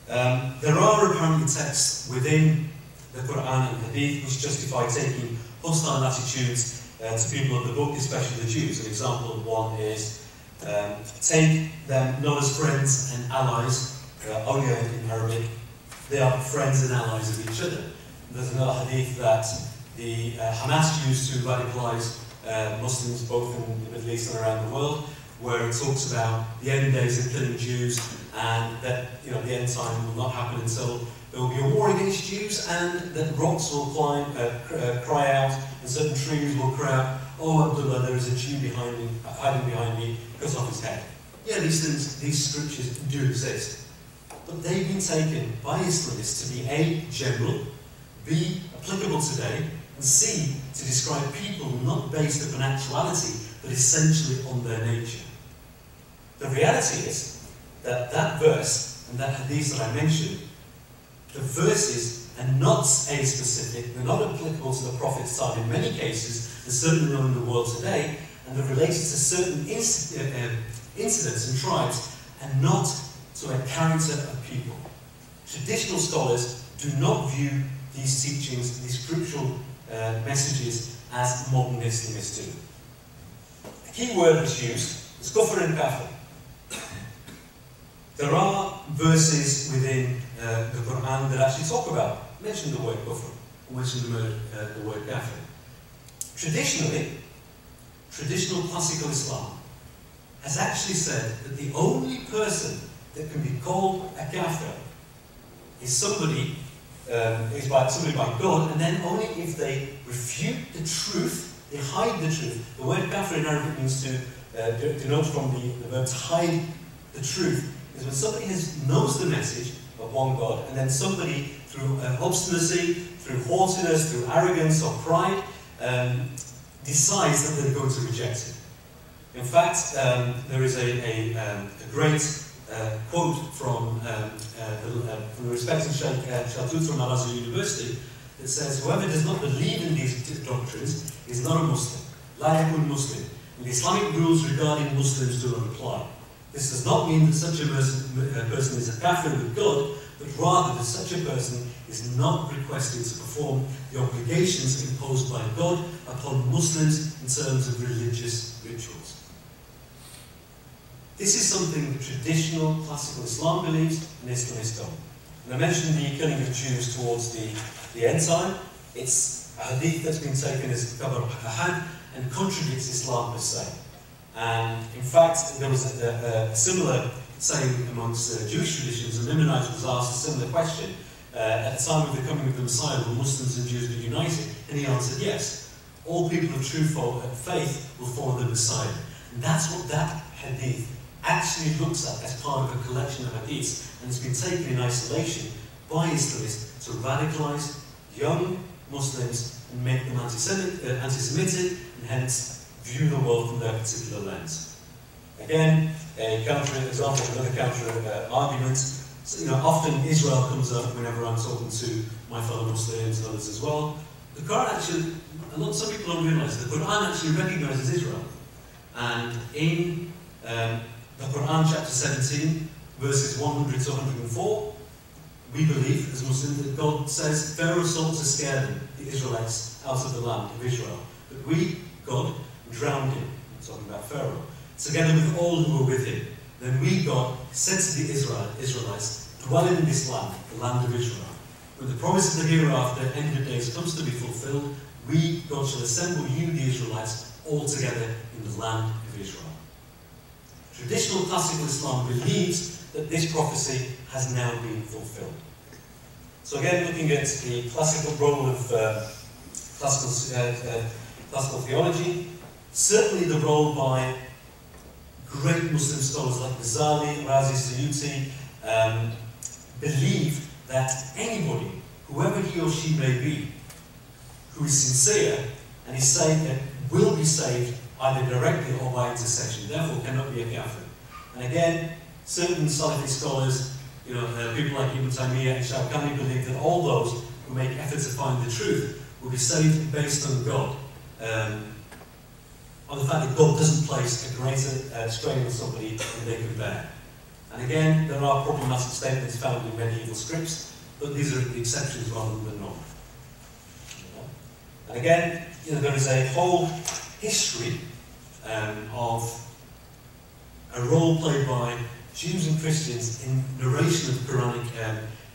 There are apparently texts within the Quran and Hadith which justify taking hostile attitudes to people of the book, especially the Jews. An example of one is, take them not as friends and allies, awliya in Arabic, they are friends and allies of each other. There's another hadith that the Hamas used to radicalise Muslims both in the Middle East and around the world, where it talks about the end days of killing Jews, and that the end time will not happen until there will be a war against Jews, and that rocks will cry out, and certain trees will cry out, "Oh Abdullah, there is a Jew hiding behind me, cut off his head." Yeah, these things, these scriptures do exist, but they've been taken by Islamists to be A, general, B, applicable today, and C, to describe people not based upon actuality, but essentially on their nature. The reality is that that verse and that hadith that I mentioned the verses are not age-specific, they're not applicable to the prophet's time in many cases, and certainly not in the world today, and they're related to certain incidents and tribes, and not to a character of people. Traditional scholars do not view these teachings, these crucial messages, as modern Islamists do. The key word that's used is kufr and kafir. There are verses within the Quran that actually talk about, mention the word kufr, or mention the word kafir. Traditionally, traditional classical Islam has actually said that the only person that can be called a kafir is somebody by God, and then only if they refute the truth, they hide the truth. The word kafir in Arabic means to denote from the verb to hide the truth. Is when somebody knows the message of one God, and then somebody, through obstinacy, through haughtiness, through arrogance or pride, decides that they're going to reject it. In fact, there is a great quote from the respected Sheikh Shaltut from Al-Azhar University that says, "Whoever does not believe in these doctrines is not a Muslim. La yakun Muslim. And the Islamic rules regarding Muslims do not apply. This does not mean that such a person is a kafir with God, but rather that such a person is not requested to perform the obligations imposed by God upon Muslims in terms of religious rituals." This is something that traditional classical Islam believes and Islamists don't. And I mentioned the killing of Jews towards the end time. It's a hadith that's been taken as Kabar Ahad and contradicts Islam per se. And in fact, there was a similar saying amongst Jewish traditions, and Maimonides was asked a similar question at the time of the coming of the Messiah, will Muslims and Jews be united? And he answered yes. All people of true faith will follow the Messiah. And that's what that hadith actually looks at as part of a collection of hadiths, and it's been taken in isolation by Islamists to radicalise young Muslims and make them anti-Semitic, and hence view the world from their particular lens. Again, a counter example, another counter argument. So, often Israel comes up whenever I'm talking to my fellow Muslims and others as well. The Quran actually, some people don't realise, the Quran actually recognises Israel. And in the Quran chapter 17, verses 100 to 104, we believe as Muslims that God says Pharaoh sought to scare them, the Israelites, out of the land of Israel. But we, God, drowned him, I'm talking about Pharaoh, together with all who were with him. Then we, God, said to the Israelites, dwell in this land, the land of Israel. When the promise of the hereafter, end of days, comes to be fulfilled, we, God, shall assemble you, the Israelites, all together in the land of Israel. Traditional classical Islam believes that this prophecy has now been fulfilled. So again, looking at the classical role of classical theology, certainly the role by great Muslim scholars like Ghazali, Razi, Suyuti, believe that anybody, whoever he or she may be, who is sincere and is saved, will be saved either directly or by intercession, therefore cannot be a kafir. And again, certain Salafi scholars, people like Ibn Taymiyyah and Shawkani believe that all those who make effort to find the truth will be saved based on God, on the fact that God doesn't place a greater strain on somebody than they can bear. And again, there are problematic statements found in medieval scripts, but these are the exceptions rather than the norm. And again, there is a whole history of a role played by Jews and Christians in narration of Quranic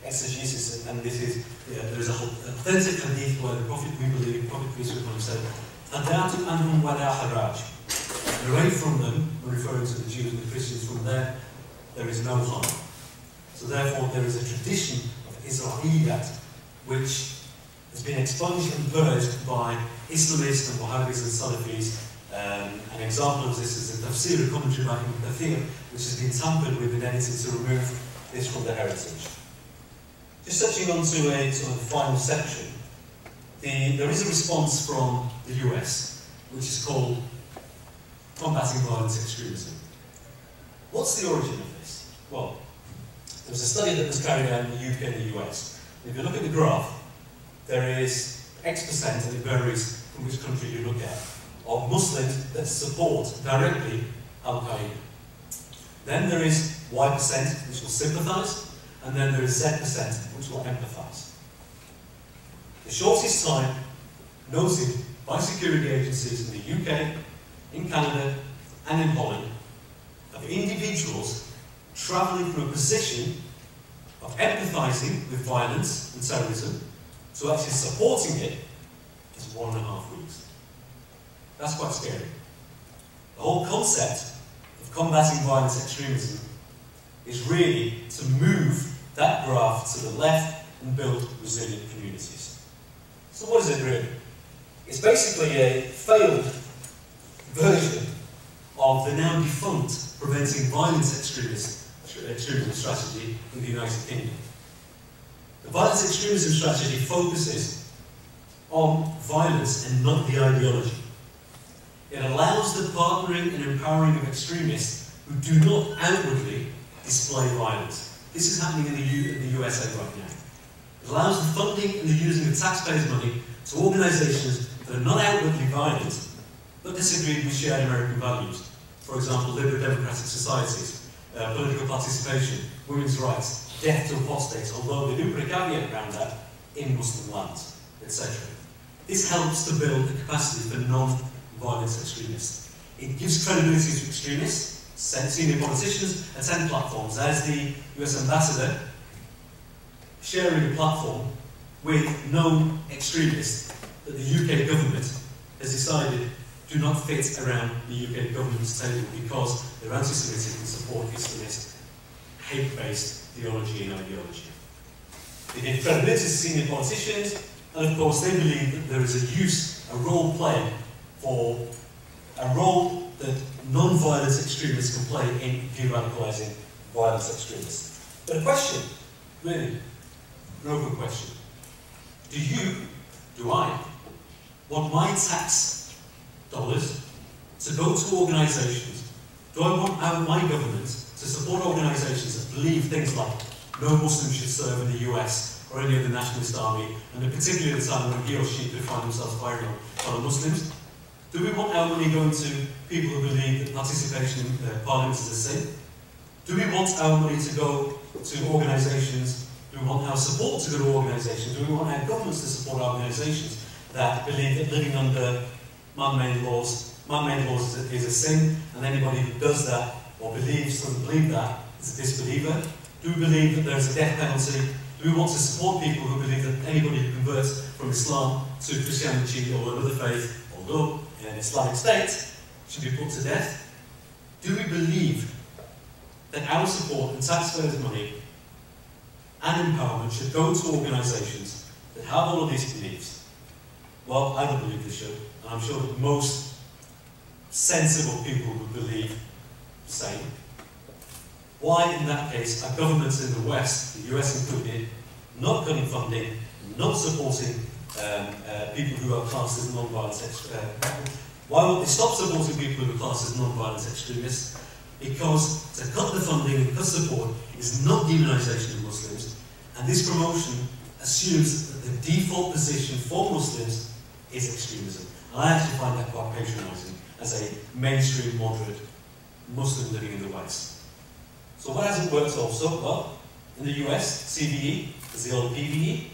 exegesis, and this is, there is a whole authentic hadith where the Prophet, we believe, Prophet peace be upon him, said, "Adatu anhum wala haraj." Away from them, we're referring to the Jews and the Christians, from there is no harm. So therefore there is a tradition of Israeliyat which has been expunged and purged by Islamists and Wahhabis and Salafis. An example of this is a tafsir, a commentary by Ibn Kathir, which has been tampered with and edited to remove this from the heritage. Just touching on to a sort of final section, there is a response from the US, which is called Combating Violent Extremism. What's the origin of this? Well, there was a study that was carried out in the UK and the US, If you look at the graph, there is X%, and it varies from which country you look at, of Muslims that support directly Al-Qaeda. Then there is Y%, which will sympathise, and then there is Z%, which will empathise. The shortest time noted by security agencies in the UK, in Canada, and in Holland, of individuals travelling from a position of empathising with violence and terrorism to actually supporting it is 1.5 weeks. That's quite scary. The whole concept of combating violent extremism is really to move that graph to the left and build resilient communities. So what is it really? It's basically a failed version of the now defunct Preventing Violent Extremism strategy in the United Kingdom. The violence extremism strategy focuses on violence and not the ideology. It allows the partnering and empowering of extremists who do not outwardly display violence. This is happening in the USA right now. It allows the funding and the using of taxpayers' money to organisations that are not outwardly violent, but disagree with shared American values. For example, liberal democratic societies, political participation, women's rights, death to apostates, although they do put a caveat around that, in Muslim lands, etc. This helps to build the capacity for non-violent extremists. It gives credibility to extremists. Senior politicians attend platforms, as the US ambassador, sharing a platform with known extremists that the UK government has decided do not fit around the UK government's table because they're anti-Semitic and support Islamist, hate-based theology and ideology. They give credibility to senior politicians, and of course they believe that there is a role played for a role that non-violent extremists can play in de-radicalising violent extremists. But a question, really, an open question. Do I, want my tax dollars to go to organisations? Do I want my government to support organisations that believe things like no Muslim should serve in the US or any other nationalist army, and in particular at the time when he or she could find themselves firing on fellow Muslims? Do we want our money going to people who believe that participation in parliament is a sin? Do we want our money to go to organisations? Do we want our support to go to organisations? Do we want our governments to support organisations that believe that living under man-made laws is a sin, and anybody who does that or doesn't believe that is a disbeliever? Do we believe that there is a death penalty? Do we want to support people who believe that anybody who converts from Islam to Christianity or another faith, although in an Islamic state, should be put to death? Do we believe that our support and taxpayers' money and empowerment should go to organisations that have all of these beliefs? Well, I don't believe they should, and I'm sure that most sensible people would believe the same. Why, in that case, are governments in the West, the US included, not cutting funding, not supporting people who are classed as non-violent extremists? Why would they stop supporting people who are classed as non-violent extremists? Because to cut the funding and cut support is not demonisation of Muslims, and this promotion assumes that the default position for Muslims is extremism. And I actually find that quite patronising as a mainstream, moderate Muslim living in the West. So what hasn't worked also? Well, in the US, CVE is the old PVE,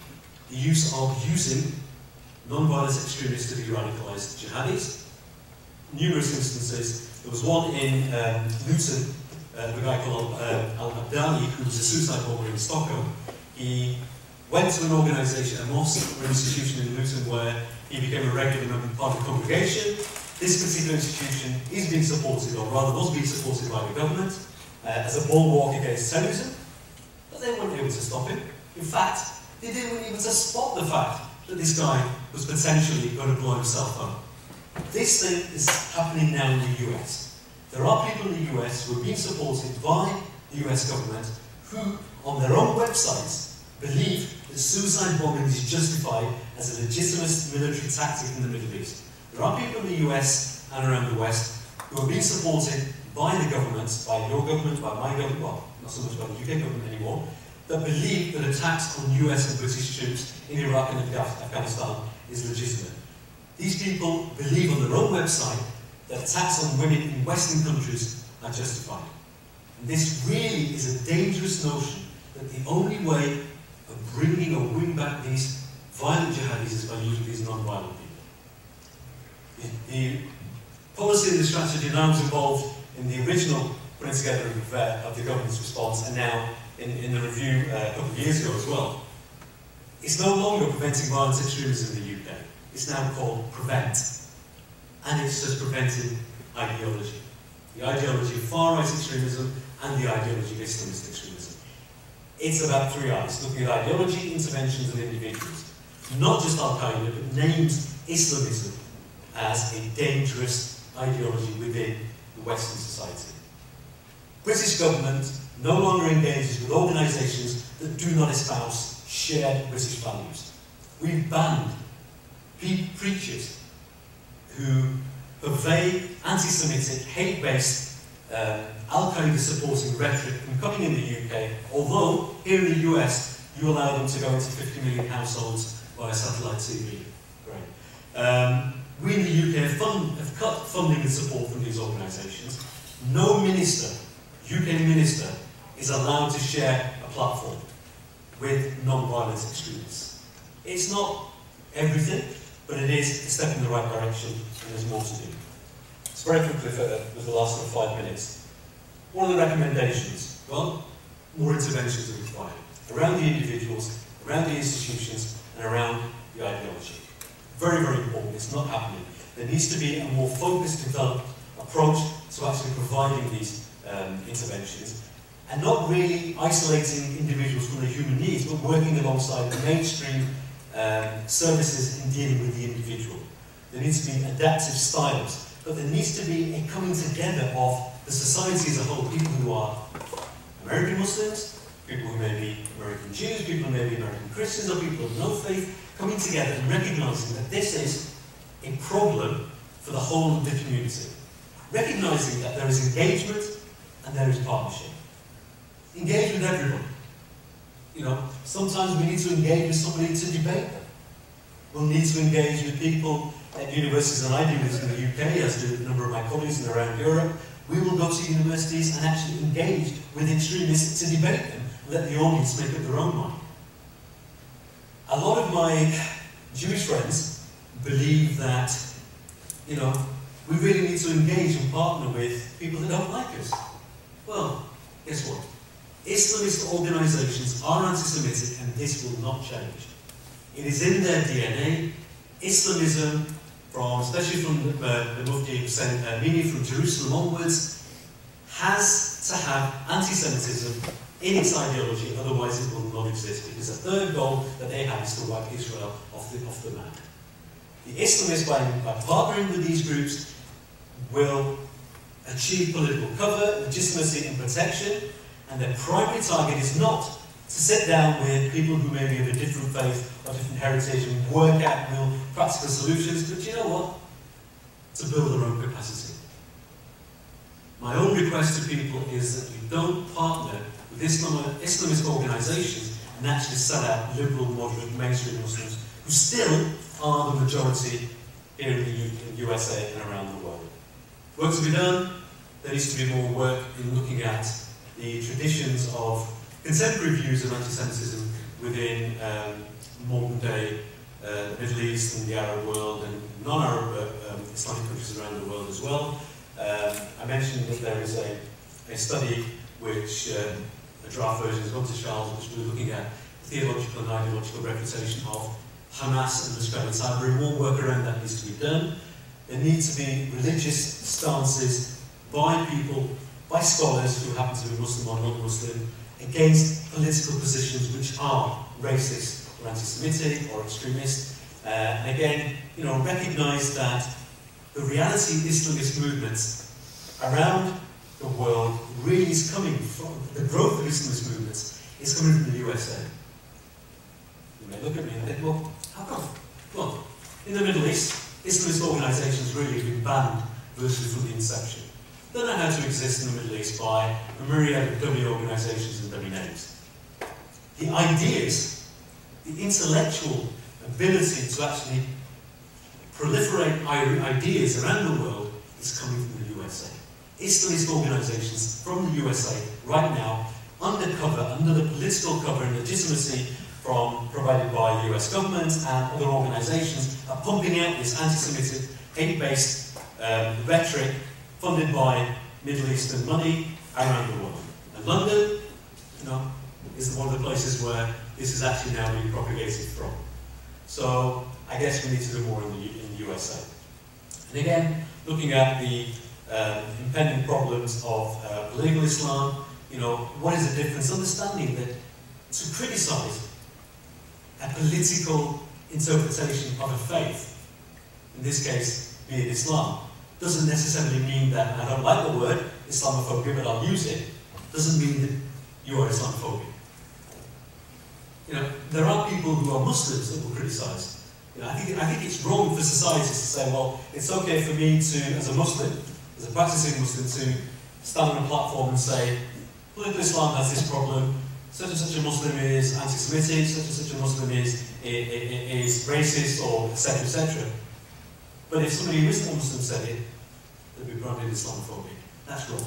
the use of using non-violent extremists to de-radicalise jihadis. Numerous instances. There was one in Luton, a guy called Al-Abdali, who was a suicide bomber in Stockholm. He went to an organisation, a mosque or an institution in Luton where he became a regular member part of the congregation. This particular institution is being supported, or rather was being supported by the government as a bulwark against terrorism, but they weren't able to stop him. In fact, they didn't even to spot the fact that this guy was potentially going to blow himself up. This thing is happening now in the US. There are people in the US who are being supported by the US government who, on their own websites, believe that suicide bombing is justified as a legitimate military tactic in the Middle East. There are people in the US and around the West who are being supported by the government, by your government, by my government, well, not so much by the UK government anymore, that believe that attacks on US and British troops in Iraq and Afghanistan is legitimate. These people believe on their own website that attacks on women in Western countries are justified. And this really is a dangerous notion that the only way of bringing or winning back these violent jihadis is by using these non-violent people. The policy and the strategy now is involved in the original putting together of the government's response, and now in the review a couple of years ago as well. It's no longer preventing violent extremism in the UK. It's now called Prevent. And it's just preventing ideology. The ideology of far-right extremism and the ideology of Islamist extremism. It's about three I's, looking at ideology, interventions and individuals. Not just Al-Qaeda, but names Islamism as a dangerous ideology within the Western society. British government no longer engages with organisations that do not espouse shared British values. We've banned preachers who purvey anti-Semitic, hate-based, Al-Qaeda supporting rhetoric from coming in the UK, although here in the US you allow them to go into 50 million households via satellite TV. Right. We in the UK have cut funding and support from these organisations. No minister, UK minister, is allowed to share a platform with non-violent extremists. It's not everything, but it is a step in the right direction, and there's more to do. So very quickly, with the last 5 minutes, what are the recommendations? Well, more interventions are required around the individuals, around the institutions, and around the ideology. Very, very important. It's not happening. There needs to be a more focused, developed approach to actually providing these interventions, and not really isolating individuals from their human needs, but working alongside the mainstream services in dealing with the individual. There needs to be adaptive styles, but there needs to be a coming together of the society as a whole, people who are American Muslims, people who may be American Jews, people who may be American Christians, or people of no faith, coming together and recognising that this is a problem for the whole of the community. Recognising that there is engagement and there is partnership. Engage with everyone. You know, sometimes we need to engage with somebody to debate them. We'll need to engage with people at universities, and I do this in the UK, as do a number of my colleagues and around Europe. We will go to universities and actually engage with extremists to debate them, and let the audience make up their own mind. A lot of my Jewish friends believe that, you know, we really need to engage and partner with people that don't like us. Well, guess what? Islamist organisations are anti-Semitic, and this will not change. It is in their DNA. Islamism, especially from the Mufti Hussein Amini from Jerusalem onwards, has to have anti-Semitism in its ideology, otherwise it will not exist. Because the third goal that they have is to wipe Israel off the map. The Islamists, by partnering with these groups, will achieve political cover, legitimacy and protection, and their primary target is not to sit down with people who may be of a different faith or different heritage and work out real practical solutions, but you know what? To build their own capacity. My own request to people is that you don't partner with Islamist organisations and actually set out liberal, moderate, mainstream Muslims who still are the majority here in the USA and around the world. Work to be done. There needs to be more work in looking at the traditions of contemporary views of anti-Semitism within modern day Middle East and the Arab world and non-Arab Islamic countries around the world as well. I mentioned that there is a study which, a draft version has gone to Charles, which we're looking at theological and ideological refutation of Hamas and the spread of Cyber. More work around that needs to be done. There need to be religious stances by people, by scholars who happen to be Muslim or non-Muslim, against political positions which are racist or anti-Semitic or extremist. And again, you know, recognise that the reality of Islamist movements around the world really is coming from, the growth of Islamist movements is coming from the USA. You may look at me and think, well, how come? Well, in the Middle East, Islamist organisations really have been banned virtually from the inception. They don't know how to exist in the Middle East by a myriad of dummy organisations and dummy names. the ideas, the intellectual ability to actually proliferate ideas around the world is coming from the USA. Islamist organizations from the USA right now, undercover, under the political cover and legitimacy provided by the US government and other organizations, are pumping out this anti-Semitic, hate-based rhetoric funded by Middle Eastern money around the world. And London, is one of the places where this is actually now being propagated from. So I guess we need to do more in the USA. And again, looking at the impending problems of political Islam, what is the difference? Understanding that to criticize a political interpretation of a faith, in this case, be it Islam, doesn't necessarily mean that, and I don't like the word Islamophobia, but I'll use it, doesn't mean that you are Islamophobic. There are people who are Muslims that will criticize. I think it's wrong for societies to say, well, it's okay for me to, as a Muslim, as a practicing Muslim, to stand on a platform and say, political Islam has this problem, such and such a Muslim is anti-Semitic, such and such a Muslim is racist, or etc., etc. But if somebody who isn't a Muslim said it, they'd be branded Islamophobic. That's wrong.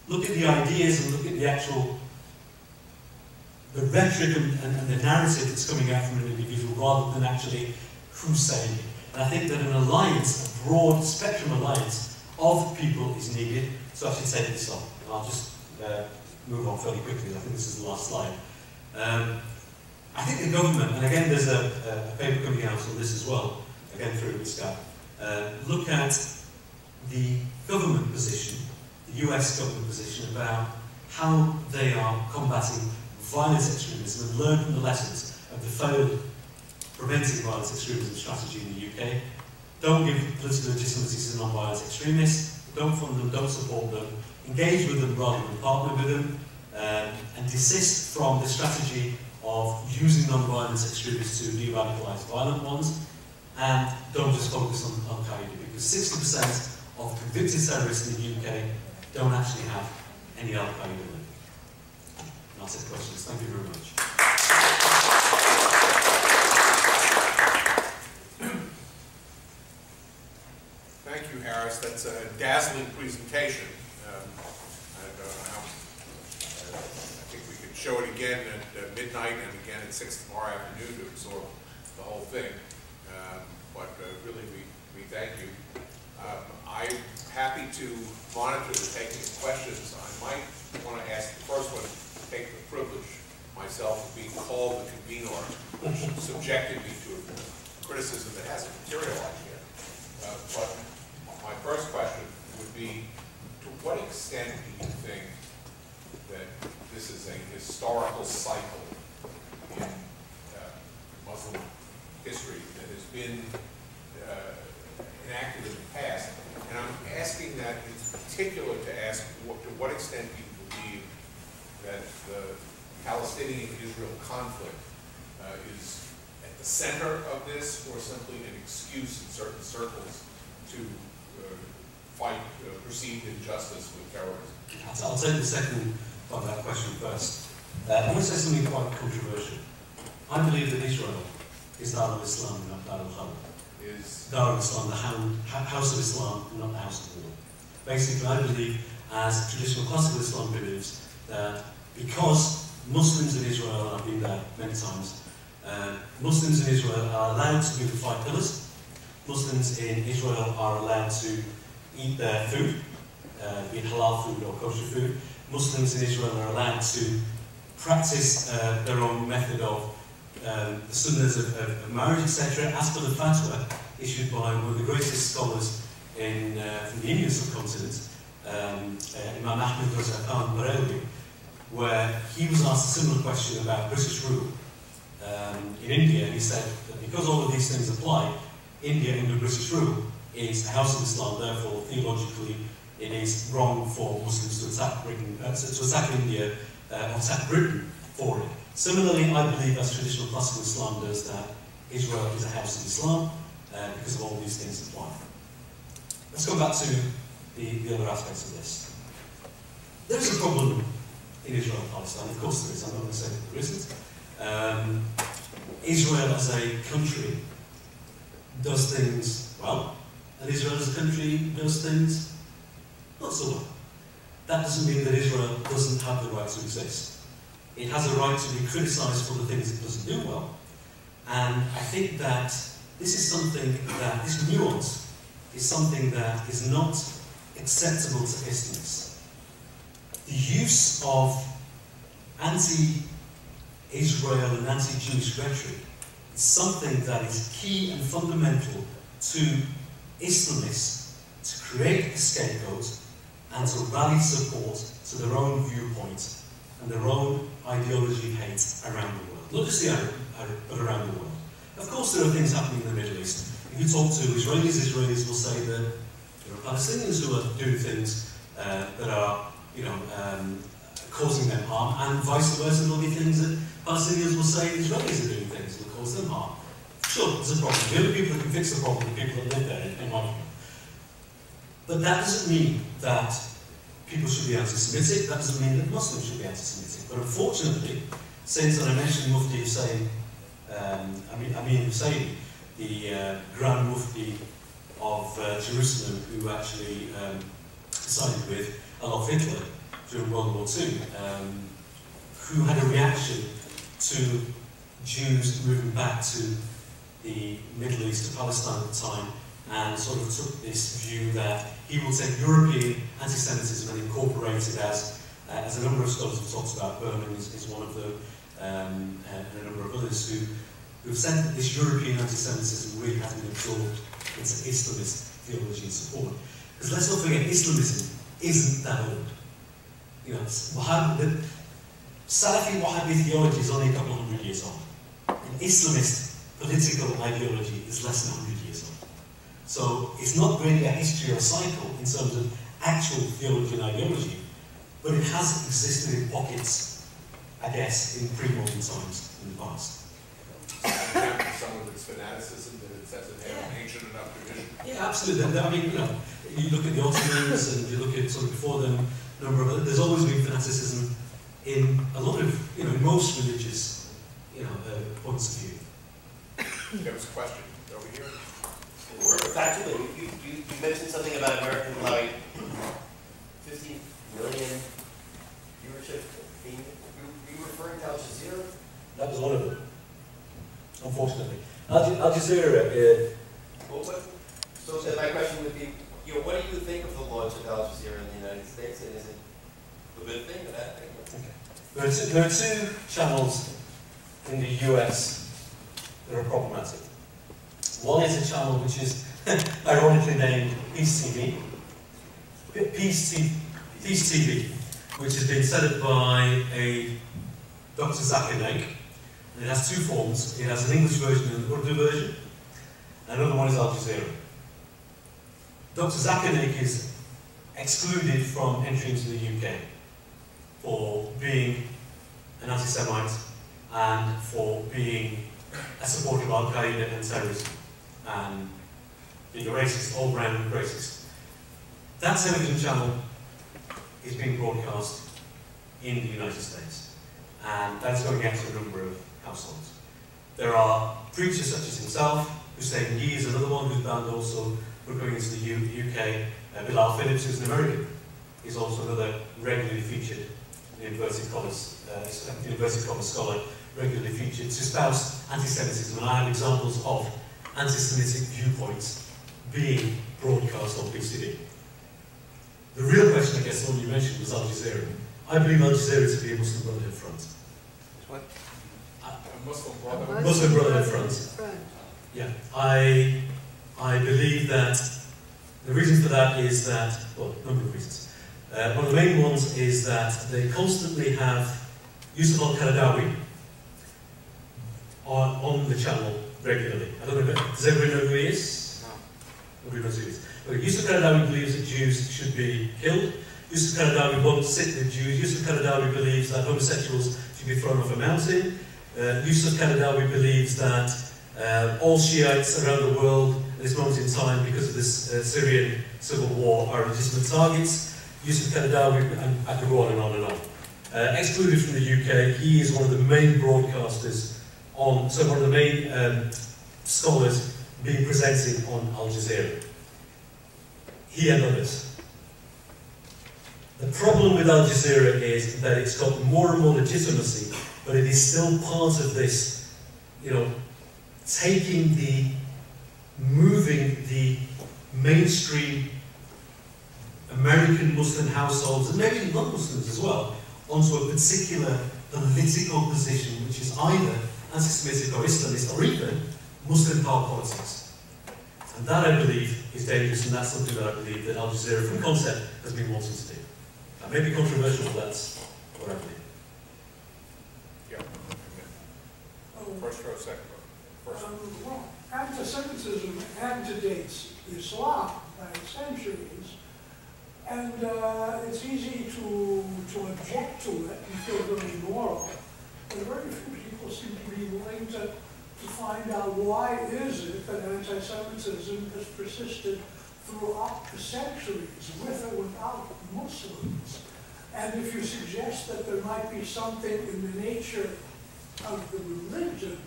Look at the ideas and look at the actual the rhetoric and the narrative that's coming out from an individual rather than actually who's saying it. And I think that an alliance, a broad spectrum alliance of people is needed to actually take this on. And I'll just move on fairly quickly. I think this is the last slide. I think the government, and again there's a paper coming out on this as well, again through ISGAP, look at the government position, the US government position about how they are combating violent extremism and learn from the lessons of the failed preventing violent extremism strategy in the UK. Don't give political legitimacy to non-violent extremists, don't fund them, don't support them, engage with them rather than partner with them, and desist from the strategy of using non-violent extremists to de-radicalise violent ones, and don't just focus on Al-Qaeda, because 60% of convicted terrorists in the UK don't actually have any Al-Qaeda link. And I'll take questions. Thank you very much. Thank you, Haras. That's a dazzling presentation. I think we could show it again at midnight and again at 6 tomorrow afternoon to absorb the whole thing. But really, we thank you. I'm happy to monitor the taking of questions. I might want to ask the first one, take the privilege myself of being called the convener, which subjected me to a criticism that hasn't materialized yet. But my first question would be, to what extent do you think that this is a historical cycle in Muslim history that has been enacted in the past? And I'm asking that in particular to ask to what extent you believe that the Palestinian-Israel conflict is at the center of this, or simply an excuse in certain circles to fight perceived injustice with terrorism. I'll take the second part of that question first. I want to say something quite controversial. I believe that Israel is Dar al-Islam, not Dar al-Harb. Is Dar al-Islam, the house of Islam, not the house of war. Basically, I believe, as traditional classical Islam believes, that because Muslims in Israel, I've been there many times, Muslims in Israel are allowed to do the 5 pillars. Muslims in Israel are allowed to eat their food, be it halal food or kosher food. Muslims in Israel are allowed to practice their own method of the sunnahs of marriage, etc., as per the fatwa issued by one of the greatest scholars from the Indian subcontinent, Imam Ahmed Raza Khan Bareilly, where he was asked a similar question about British rule in India, and he said that because all of these things apply, India under British rule is a house of Islam, therefore theologically it is wrong for Muslims to attack Britain, to attack India or attack Britain for it. Similarly, I believe, as traditional classical Islam does, that Israel is a house of Islam because of all these things apply. Let's go back to the other aspects of this. There is a problem in Israel and Palestine, of course there is, I'm not going to say that there isn't. Israel as a country does things well, and Israel as a country does things not so well. That doesn't mean that Israel doesn't have the right to exist. It has a right to be criticised for the things it doesn't do well. And I think that this is something that, this nuance is something that is not acceptable to Islamists. The use of anti-Israel and anti-Jewish rhetoric is something that is key and fundamental to Islamists to create a scapegoat and to rally support to their own viewpoint and their own ideology of hate around the world. Not just the Arab, but around the world. Of course there are things happening in the Middle East. If you talk to Israelis will say that there are Palestinians who are doing things that are, causing them harm, and vice versa. There'll be things that Palestinians will say Israelis are doing things that will cause them harm. Sure, there's a problem. The only people that can fix the problem are the people that live there, in my view. But that doesn't mean that people should be anti-Semitic. That doesn't mean that Muslims should be anti-Semitic. But unfortunately, since I mentioned Mufti Hussein, Amin Hussein, the Grand Mufti of Jerusalem, who actually sided with Adolf Hitler during World War II, who had a reaction to Jews moving back to the Middle East, to Palestine at the time, and sort of took this view that he will take European anti-Semitism and incorporate it as a number of scholars have talked about. Berman is one of them, and a number of others who've said that this European anti-Semitism really hasn't been absorbed into Islamist theology and support. Because let's not forget, Islamism isn't that old. Salafi Wahhabi theology is only a couple of hundred years old. And Islamist political ideology is less than 100 years old. So it's not really a history or a cycle in terms of actual theology and ideology, but it has existed in pockets, I guess, in pre-modern times in the past. Some of its fanaticism that it says it had an ancient enough tradition. Yeah, absolutely. I mean, you look at the Ottomans and you look at sort of before them, there's always been fanaticism in a lot of, in most religious, points of view. There was a question over here. Factually, you mentioned something about American allowing 50 million viewership. Were you referring to Al Jazeera? That was one of them, unfortunately. Al Jazeera. So my question would be, what do you think of the launch of Al Jazeera in the United States, and is it a good thing or bad thing? Okay. There are two channels in the US that are problematic. One is a channel which is ironically named Peace TV, which has been set up by a Dr. Zakir Naik, and it has two forms. It has an English version and an Urdu version, and another one is Al Jazeera. Dr. Zakir Naik is excluded from entry into the UK for being an anti-Semite and for being a supporter of Al-Qaeda and terrorism and being a racist, all-round racist. That television channel is being broadcast in the United States, and that's going out to a number of households. There are preachers such as himself, Hussein Yi is another one who's banned also from going into the UK. Bilal Phillips, who's an American, is also another regularly featured inverted commas scholar, regularly featured to espouse anti-Semitism, and I have examples of anti-Semitic viewpoints being broadcast on PCD. The real question, I guess, the one you mentioned was Al Jazeera. I believe Al Jazeera to be a Muslim Brotherhood front. What? A Muslim Brotherhood? Muslim Brotherhood front. Yeah, I believe that the reason for that is that, well, a number of reasons. One of the main ones is that they constantly have Yusuf al-Qaradawi on the channel regularly. I don't know, does everybody know who he is? No. Nobody knows who he is. Okay, Yusuf al-Qaradawi believes that Jews should be killed. Yusuf al-Qaradawi won't sit with Jews. Yusuf al-Qaradawi believes that homosexuals should be thrown off a mountain. Yusuf al-Qaradawi believes that all Shiites around the world at this moment in time, because of this Syrian civil war, are legitimate targets. Yusuf al-Qaradawi, and I could go on and on and on. excluded from the UK. He is one of the main broadcasters on, so one of the main scholars being presenting on Al Jazeera. He and others. The problem with Al Jazeera is that it's got more and more legitimacy, but it is still part of this, you know, moving the mainstream American Muslim households, and maybe non-Muslims as well, onto a particular political position which is either anti-Semitic or Islamist or even Muslim power politics. And that, I believe, is dangerous, and that's something that I believe that Al Jazeera, from concept, has been wanting to do. That may be controversial, but that's what I believe. Yeah. First row, second row. First row. Well, anti-Semitism antedates Islam by centuries, and it's easy to object to it and feel very moral, but very few people seem to be willing to find out why is it that anti-Semitism has persisted throughout the centuries, with or without Muslims. And if you suggest that there might be something in the nature of the religion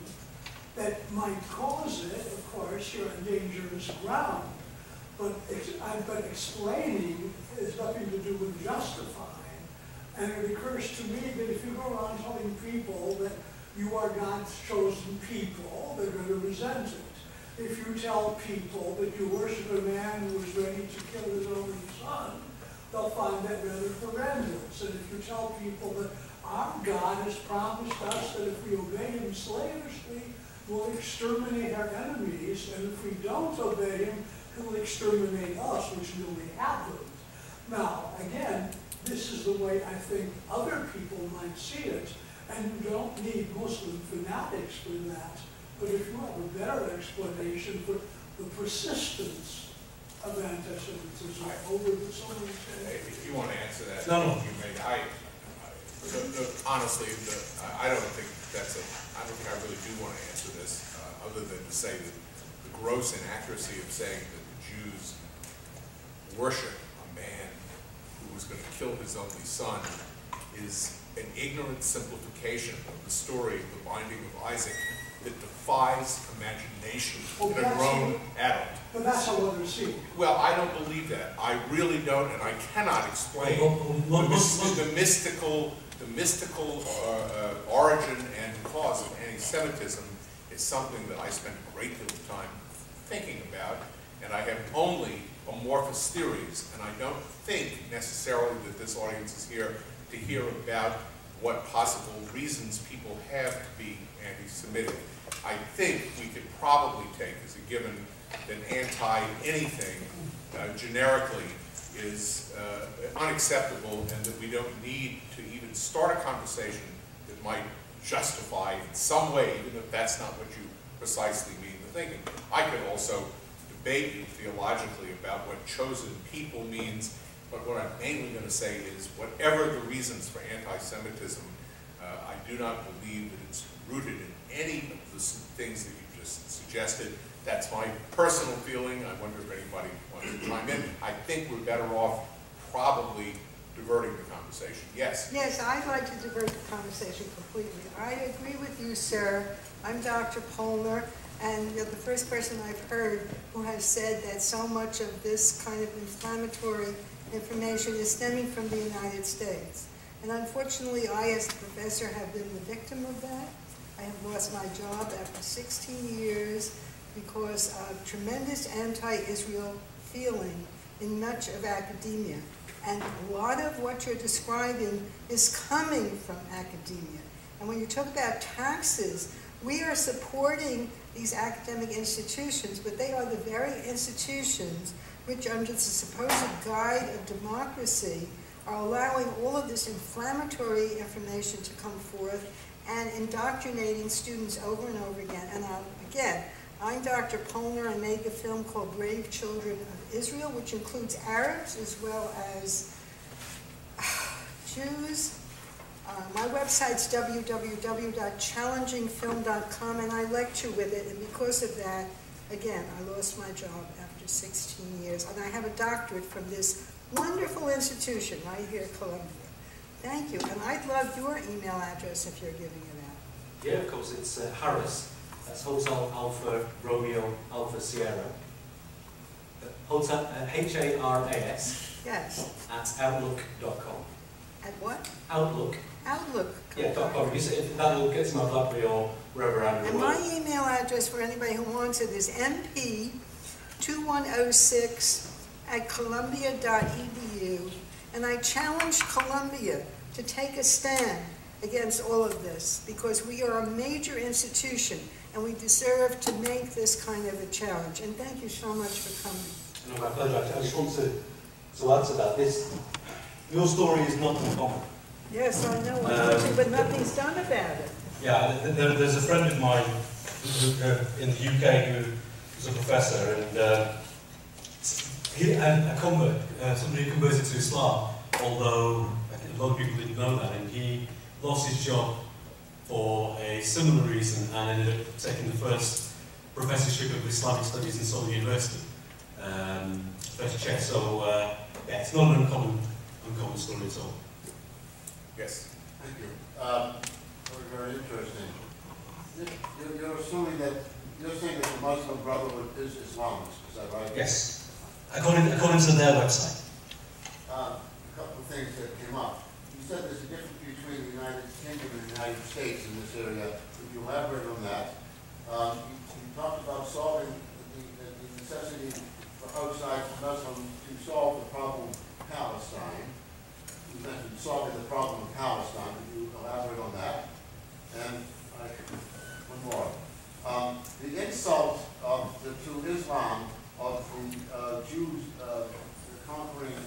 that might cause it, of course, you're on dangerous ground. But explaining has nothing to do with justifying. And it occurs to me that if you go around telling people that you are God's chosen people, they're going to resent it. If you tell people that you worship a man who is ready to kill his only son, they'll find that rather horrendous. And if you tell people that our God has promised us that if we obey him slavishly, we'll exterminate our enemies, and if we don't obey him, he will exterminate us, which really happened. Now, again, this is the way I think other people might see it, and you don't need Muslim fanatics for that. But if you have a better explanation for the persistence of anti-Semitism over the so many centuries. If you want to answer that, no. You may. Honestly, I don't think I don't think I really do want to answer this, other than to say that the gross inaccuracy of saying that the Jews worship a man who was going to kill his only son is an ignorant simplification of the story of the binding of Isaac that defies imagination in a grown adult. But that's how others see it. Well, I don't believe that. I really don't, and I cannot explain the mystical origin and cause of anti-Semitism is something that I spend a great deal of time thinking about, and I have only amorphous theories, and I don't think necessarily that this audience is here to hear about what possible reasons people have to be anti-Semitic. I think we could probably take as a given that anti-anything generically is unacceptable, and that we don't need to even start a conversation that might justify in some way, even if that's not what you precisely mean the thinking. I could also debate you theologically about what chosen people means, but what I'm mainly going to say is whatever the reasons for anti-Semitism, I do not believe that it's rooted in any of the things that you just suggested. That's my personal feeling. I wonder if anybody wants to chime in. I think we're better off probably diverting the conversation. Yes? Yes, I'd like to divert the conversation completely. I agree with you, sir. I'm Dr. Polner, and you're the first person I've heard who has said that so much of this kind of inflammatory information is stemming from the United States. And unfortunately, I, as a professor, have been the victim of that. I have lost my job after 16 years because of tremendous anti-Israel feeling in much of academia. And a lot of what you're describing is coming from academia. And when you talk about taxes, we are supporting these academic institutions, but they are the very institutions which, under the supposed guide of democracy, are allowing all of this inflammatory information to come forth and indoctrinating students over and over again. And again, I'm Dr. Polner. I made a film called Brave Children of Israel, which includes Arabs as well as Jews. My website's www.challengingfilm.com, and I lecture with it, and because of that, again, I lost my job after 16 years, and I have a doctorate from this wonderful institution right here at Columbia. Thank you, and I'd love your email address if you're giving it out. Yeah, of course, it's Haras. That's Hotel Alpha Romeo Alpha Sierra. Hotel, Haras. Yes. At outlook.com. At what? Outlook. Outlook. Yeah, .com. You say that'll get to my BlackBerry or wherever around the And world. my email address for anybody who wants it is mp2106@columbia.edu, and I challenge Columbia to take a stand against all of this, because we are a major institution and we deserve to make this kind of a challenge. And thank you so much for coming. No, my pleasure. I just want to add to that. Your story is not uncommon. Yes, I know, but nothing's done about it. Yeah, there's a friend of mine in the UK who was a professor, and he had a convert, somebody who converted to Islam, although a lot of people didn't know that, and he lost his job for a similar reason and ended up taking the first professorship of Islamic Studies in Seoul University, first chair. So yeah, it's not an uncommon story at all. Yes. Thank you. Very interesting. You're assuming that you're saying that the Muslim Brotherhood is Islamist. Is that right? Yes. According to their website. A couple of things that came up. You said there's a difference between the United Kingdom and the United States in this area. Could you elaborate on that? You talked about solving the necessity for outside Muslims to solve the problem of Palestine. You mentioned solving the problem of Palestine. Could you elaborate on that? And one more. The insult to Islam of the Jews conquering,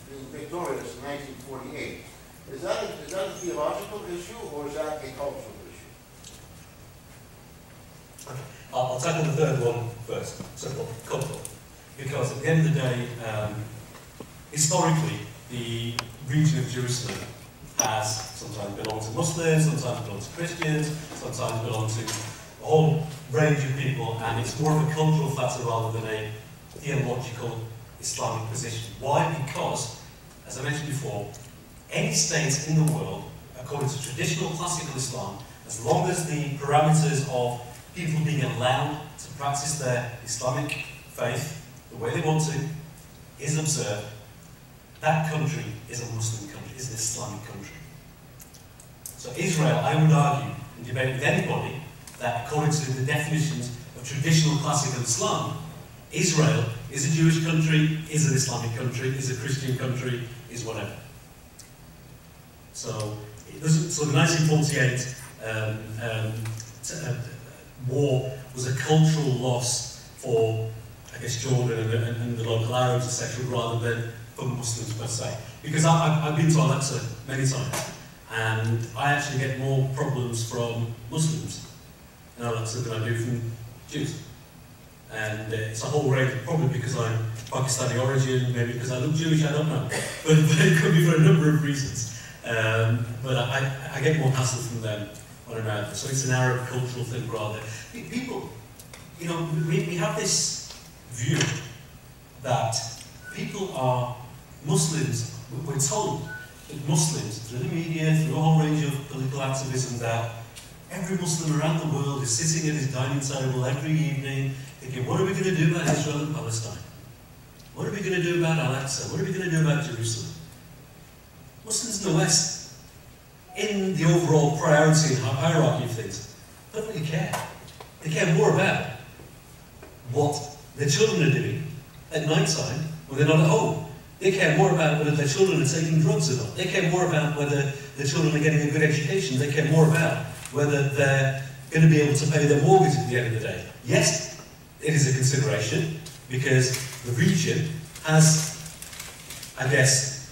being victorious in 1948. Is that a theological issue, or is that a cultural issue? I'll tackle the third one first, so cultural. Because at the end of the day, historically, the region of Jerusalem has sometimes belonged to Muslims, sometimes belonged to Christians, sometimes belonged to a whole range of people, and it's more of a cultural factor rather than a theological Islamic position. Why? Because, as I mentioned before, any state in the world, according to traditional classical Islam, as long as the parameters of people being allowed to practice their Islamic faith the way they want to is observed, that country is a Muslim country, is an Islamic country. So Israel, I would argue, and debate with anybody, that according to the definitions of traditional classical Islam, Israel is a Jewish country, is an Islamic country, is a Christian country, is whatever. So the 1948 war was a cultural loss for, I guess, Jordan and the local Arabs, etc., rather than for Muslims per se. Because I've been to Al-Aqsa many times, and I actually get more problems from Muslims in Al-Aqsa than I do from Jews. And it's a whole range, probably because I'm Pakistani origin, maybe because I look Jewish, I don't know. But it could be for a number of reasons. But I get more hassle from them when I'm out there. So it's an Arab cultural thing rather. People, you know, we have this view that people are Muslims. We're told that Muslims, through the media, through a whole range of political activism, that every Muslim around the world is sitting at his dining table every evening thinking, what are we going to do about Israel and Palestine? What are we going to do about Al-Aqsa? What are we going to do about Jerusalem? Muslims in the West, in the overall priority and hierarchy of things, don't really care. They care more about what their children are doing at night time when they're not at home. They care more about whether their children are taking drugs or not. They care more about whether their children are getting a good education. They care more about whether they're going to be able to pay their mortgage at the end of the day. Yes, it is a consideration because the region has, I guess,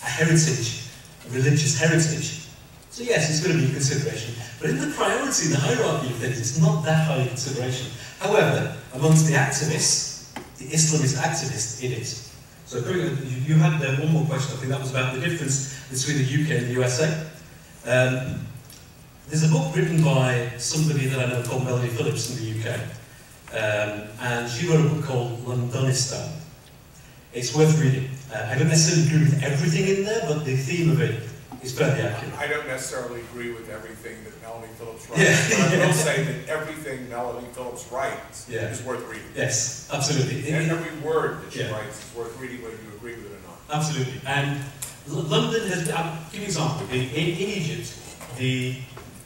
a heritage, a religious heritage. So yes, it's going to be a consideration. But in the priority, in the hierarchy of things, it's not that high a consideration. However, amongst the activists, the Islamist activists, it is. So you had one more question. I think that was about the difference between the UK and the USA. There's a book written by somebody that I know called Melanie Phillips in the UK. And she wrote a book called Londonistan. It's worth reading. I don't necessarily agree with everything in there, but the theme of it is fairly accurate. I don't necessarily agree with everything that Melanie Phillips writes, Yeah. but I will say that everything Melanie Phillips writes Yeah. is worth reading. Yes, absolutely. And every word that she Yeah. writes is worth reading whether you agree with it or not. Absolutely. And London has, I'll give you an example. In Egypt, the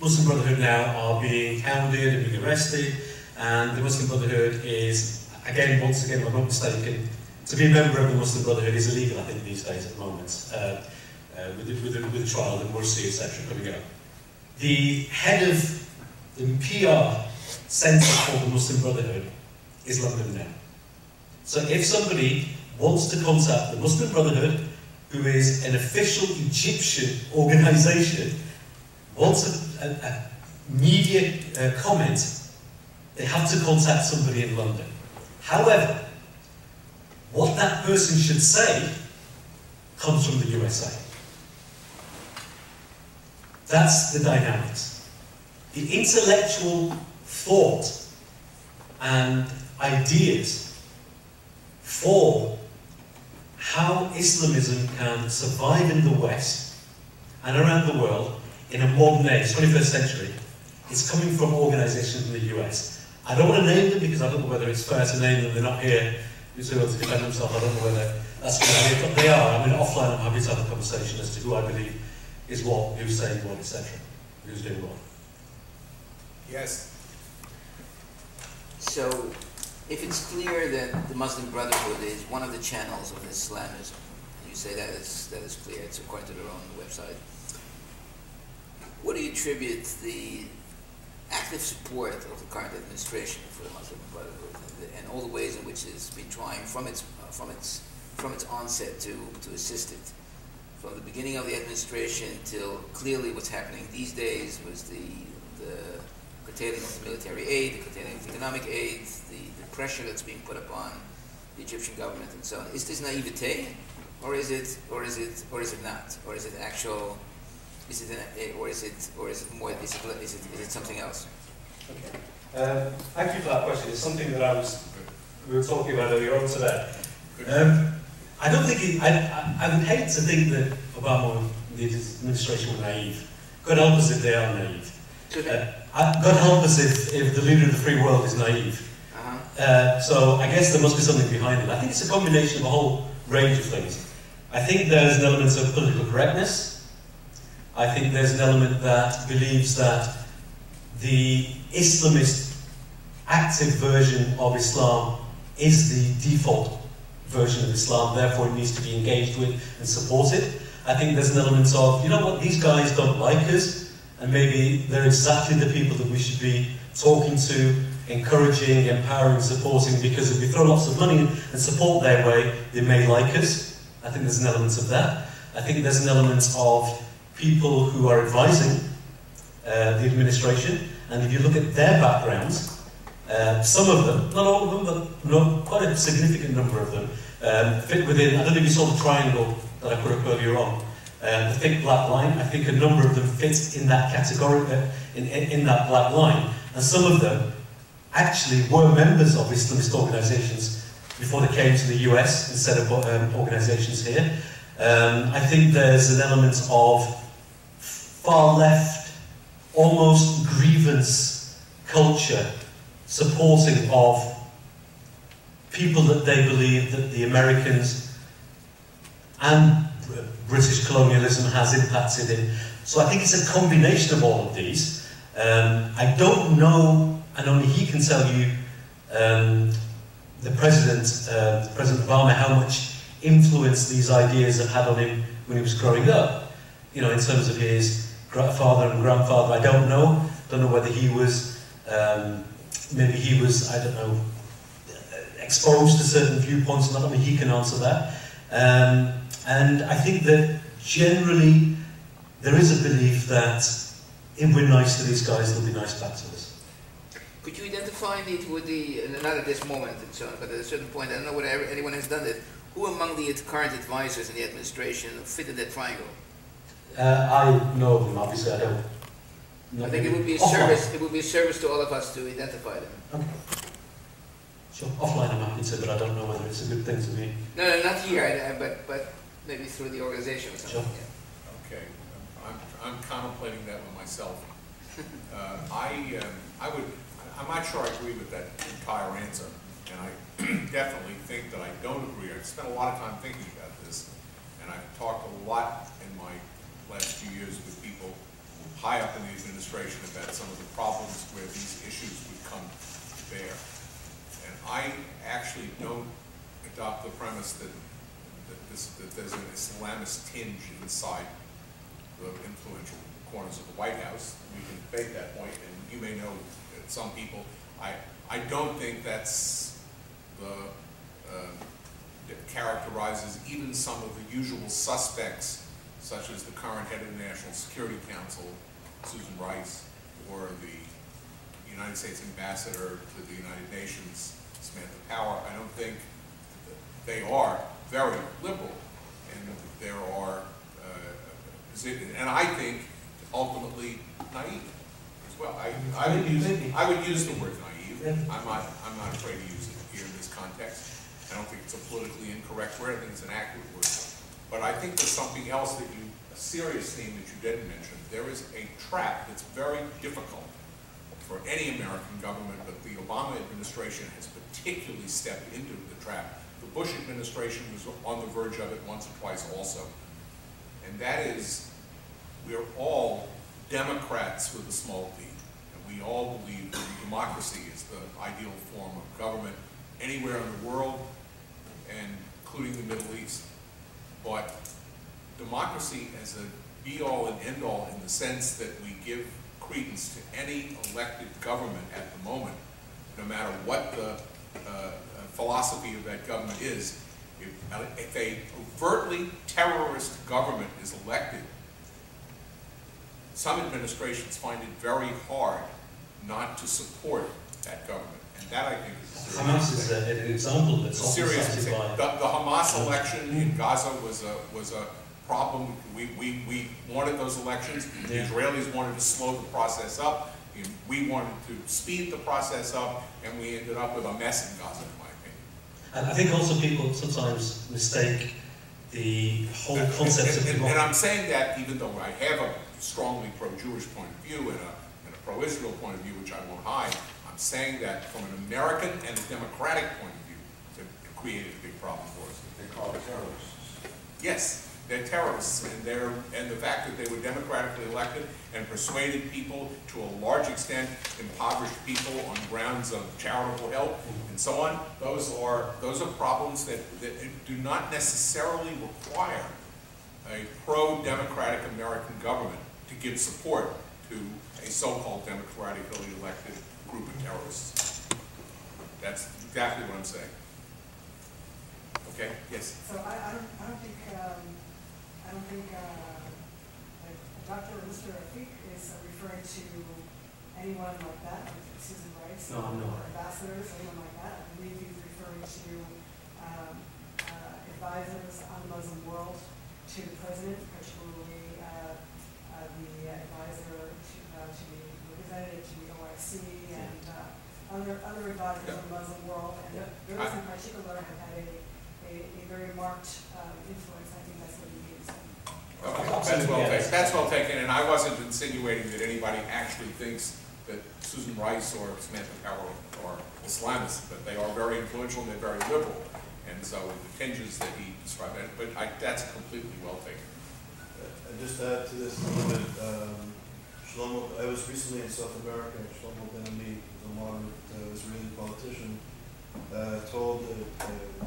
Muslim Brotherhood now are being hounded and being arrested, and the Muslim Brotherhood is, again, once again, if I'm not mistaken, to be a member of the Muslim Brotherhood is illegal, I think, these days at the moment, with the trial and Morsi, etc. coming up. The head of the PR centre for the Muslim Brotherhood is London now. So if somebody wants to contact the Muslim Brotherhood, who is an official Egyptian organisation, wants a media comment, they have to contact somebody in London. However, what that person should say comes from the USA. That's the dynamics. The intellectual thought and ideas for how Islamism can survive in the West and around the world in a modern age, 21st century, is coming from organisations in the US. I don't want to name them because I don't know whether it's fair to name them. They're not here to defend themselves. I don't know whether that's a good idea, but they are. I mean, offline I'm happy to have a conversation as to who I believe is what, who's saying what, etc. Who's doing what. Yes. So, if it's clear that the Muslim Brotherhood is one of the channels of Islamism, and you say that is clear, it's according to their own website, what do you attribute the active support of the current administration for the Muslim Brotherhood and all the ways in which it's been trying from its onset to assist it? From the beginning of the administration till clearly what's happening these days was the curtailing of the military aid, the curtailing of the economic aid, the pressure that's being put upon the Egyptian government and so on. Is this naivete, or is it not, or is it actual? Is it something else? Okay. Thank you for that question. It's something that we were talking about earlier on today. I don't think I would hate to think that Obama and the administration were naive. God help us if they are naive. God help us if the leader of the free world is naive. So I guess there must be something behind it. I think it's a combination of a whole range of things. I think there's an element of political correctness. I think there's an element that believes that the Islamist active version of Islam is the default version of Islam, therefore it needs to be engaged with and supported. I think there's an element of, you know what, these guys don't like us, and maybe they're exactly the people that we should be talking to, encouraging, empowering, supporting, because if we throw lots of money and support their way, they may like us. I think there's an element of that. I think there's an element of people who are advising the administration, and if you look at their backgrounds, some of them, not all of them, but quite a significant number of them, fit within, I don't know if you saw the triangle that I put up earlier on, the thick black line. I think a number of them fit in that category, in that black line, and some of them actually were members of Islamist organisations before they came to the US and set up organisations here. I think there's an element of far left, almost grievance culture supporting of people that they believe that the Americans and British colonialism has impacted in. So I think it's a combination of all of these. I don't know, and only he can tell you, the President Obama, how much influence these ideas have had on him when he was growing up. You know, in terms of his father and grandfather, I don't know. Don't know whether he was, maybe he was, I don't know, exposed to certain viewpoints. I don't think he can answer that. And I think that generally there is a belief that if we're nice to these guys, they'll be nice back to us. Could you identify it with the, not at this moment and so on, but at a certain point, I don't know whether anyone has done it, who among the current advisors in the administration fitted that triangle? I know of them, obviously, I don't. I think it would be a service. It would be a service to all of us to identify them. Okay. Sure. Offline I'm happy to, but I don't know whether it's a good thing to be. No, not here, but maybe through the organization or something. Sure. Yeah. Okay, I'm contemplating that with myself. I'm not sure I agree with that entire answer, and I definitely think that I don't agree. I've spent a lot of time thinking about this, and I've talked a lot in my last few years with people high up in the administration about some of the problems where these issues would come to bear. And I actually don't adopt the premise that there's an Islamist tinge inside the influential corners of the White House. We can debate that point, and you may know that some people, I don't think that's that characterizes even some of the usual suspects, such as the current head of the National Security Council, Susan Rice, or the United States Ambassador to the United Nations, Samantha Power. I don't think they are very liberal, and there are, and I think ultimately naive as well. I would use the word naive. I'm not afraid to use it here in this context. I don't think it's a politically incorrect word. I think it's an accurate word. But I think there's something else that a serious theme that you didn't mention. There is a trap that's very difficult for any American government, but the Obama administration has particularly stepped into the trap. The Bush administration was on the verge of it once or twice also. And that is, we're all Democrats with a small d. And we all believe that democracy is the ideal form of government anywhere in the world, and including the Middle East. But democracy as a be-all and end-all in the sense that we give credence to any elected government at the moment, no matter what the philosophy of that government is. If a overtly terrorist government is elected, some administrations find it very hard not to support that government. And that, I think, is a Hamas is an example that's often serious cited by... The Hamas election in Gaza was a problem. We wanted those elections. The Israelis wanted to slow the process up. We wanted to speed the process up, and we ended up with a mess in Gaza, in my opinion. And I think also people sometimes mistake the whole concept of democracy. And I'm saying that even though I have a strongly pro-Jewish point of view and a pro-Israel point of view, which I won't hide, I'm saying that from an American and a democratic point of view, it created a big problem for us. They call it terrorists. Yes. They're terrorists, and the fact that they were democratically elected and persuaded people, to a large extent, impoverished people on grounds of charitable help and so on. Those are problems that do not necessarily require a pro-democratic American government to give support to a so-called democratically elected group of terrorists. That's exactly what I'm saying. Okay. Yes. So I don't think Dr. or Mr. Rafiq is referring to anyone like that, like Susan Rice, no, I'm not. Or ambassadors, or anyone like that. I believe he's referring to advisors on the Muslim world to the president, particularly the advisor to the representative to the OIC and other advisors on the Muslim world. And those in particular have had a very marked influence. I think that's what he means. Okay, that's well taken, and I wasn't insinuating that anybody actually thinks that Susan Rice or Samantha Power are Islamists, but they are very influential and they're very liberal, and so the tinges that he described, but that's completely well taken. And just to add to this a little bit, Shlomo, I was recently in South America, and Shlomo Ben-Ami, a moderate Israeli politician, told a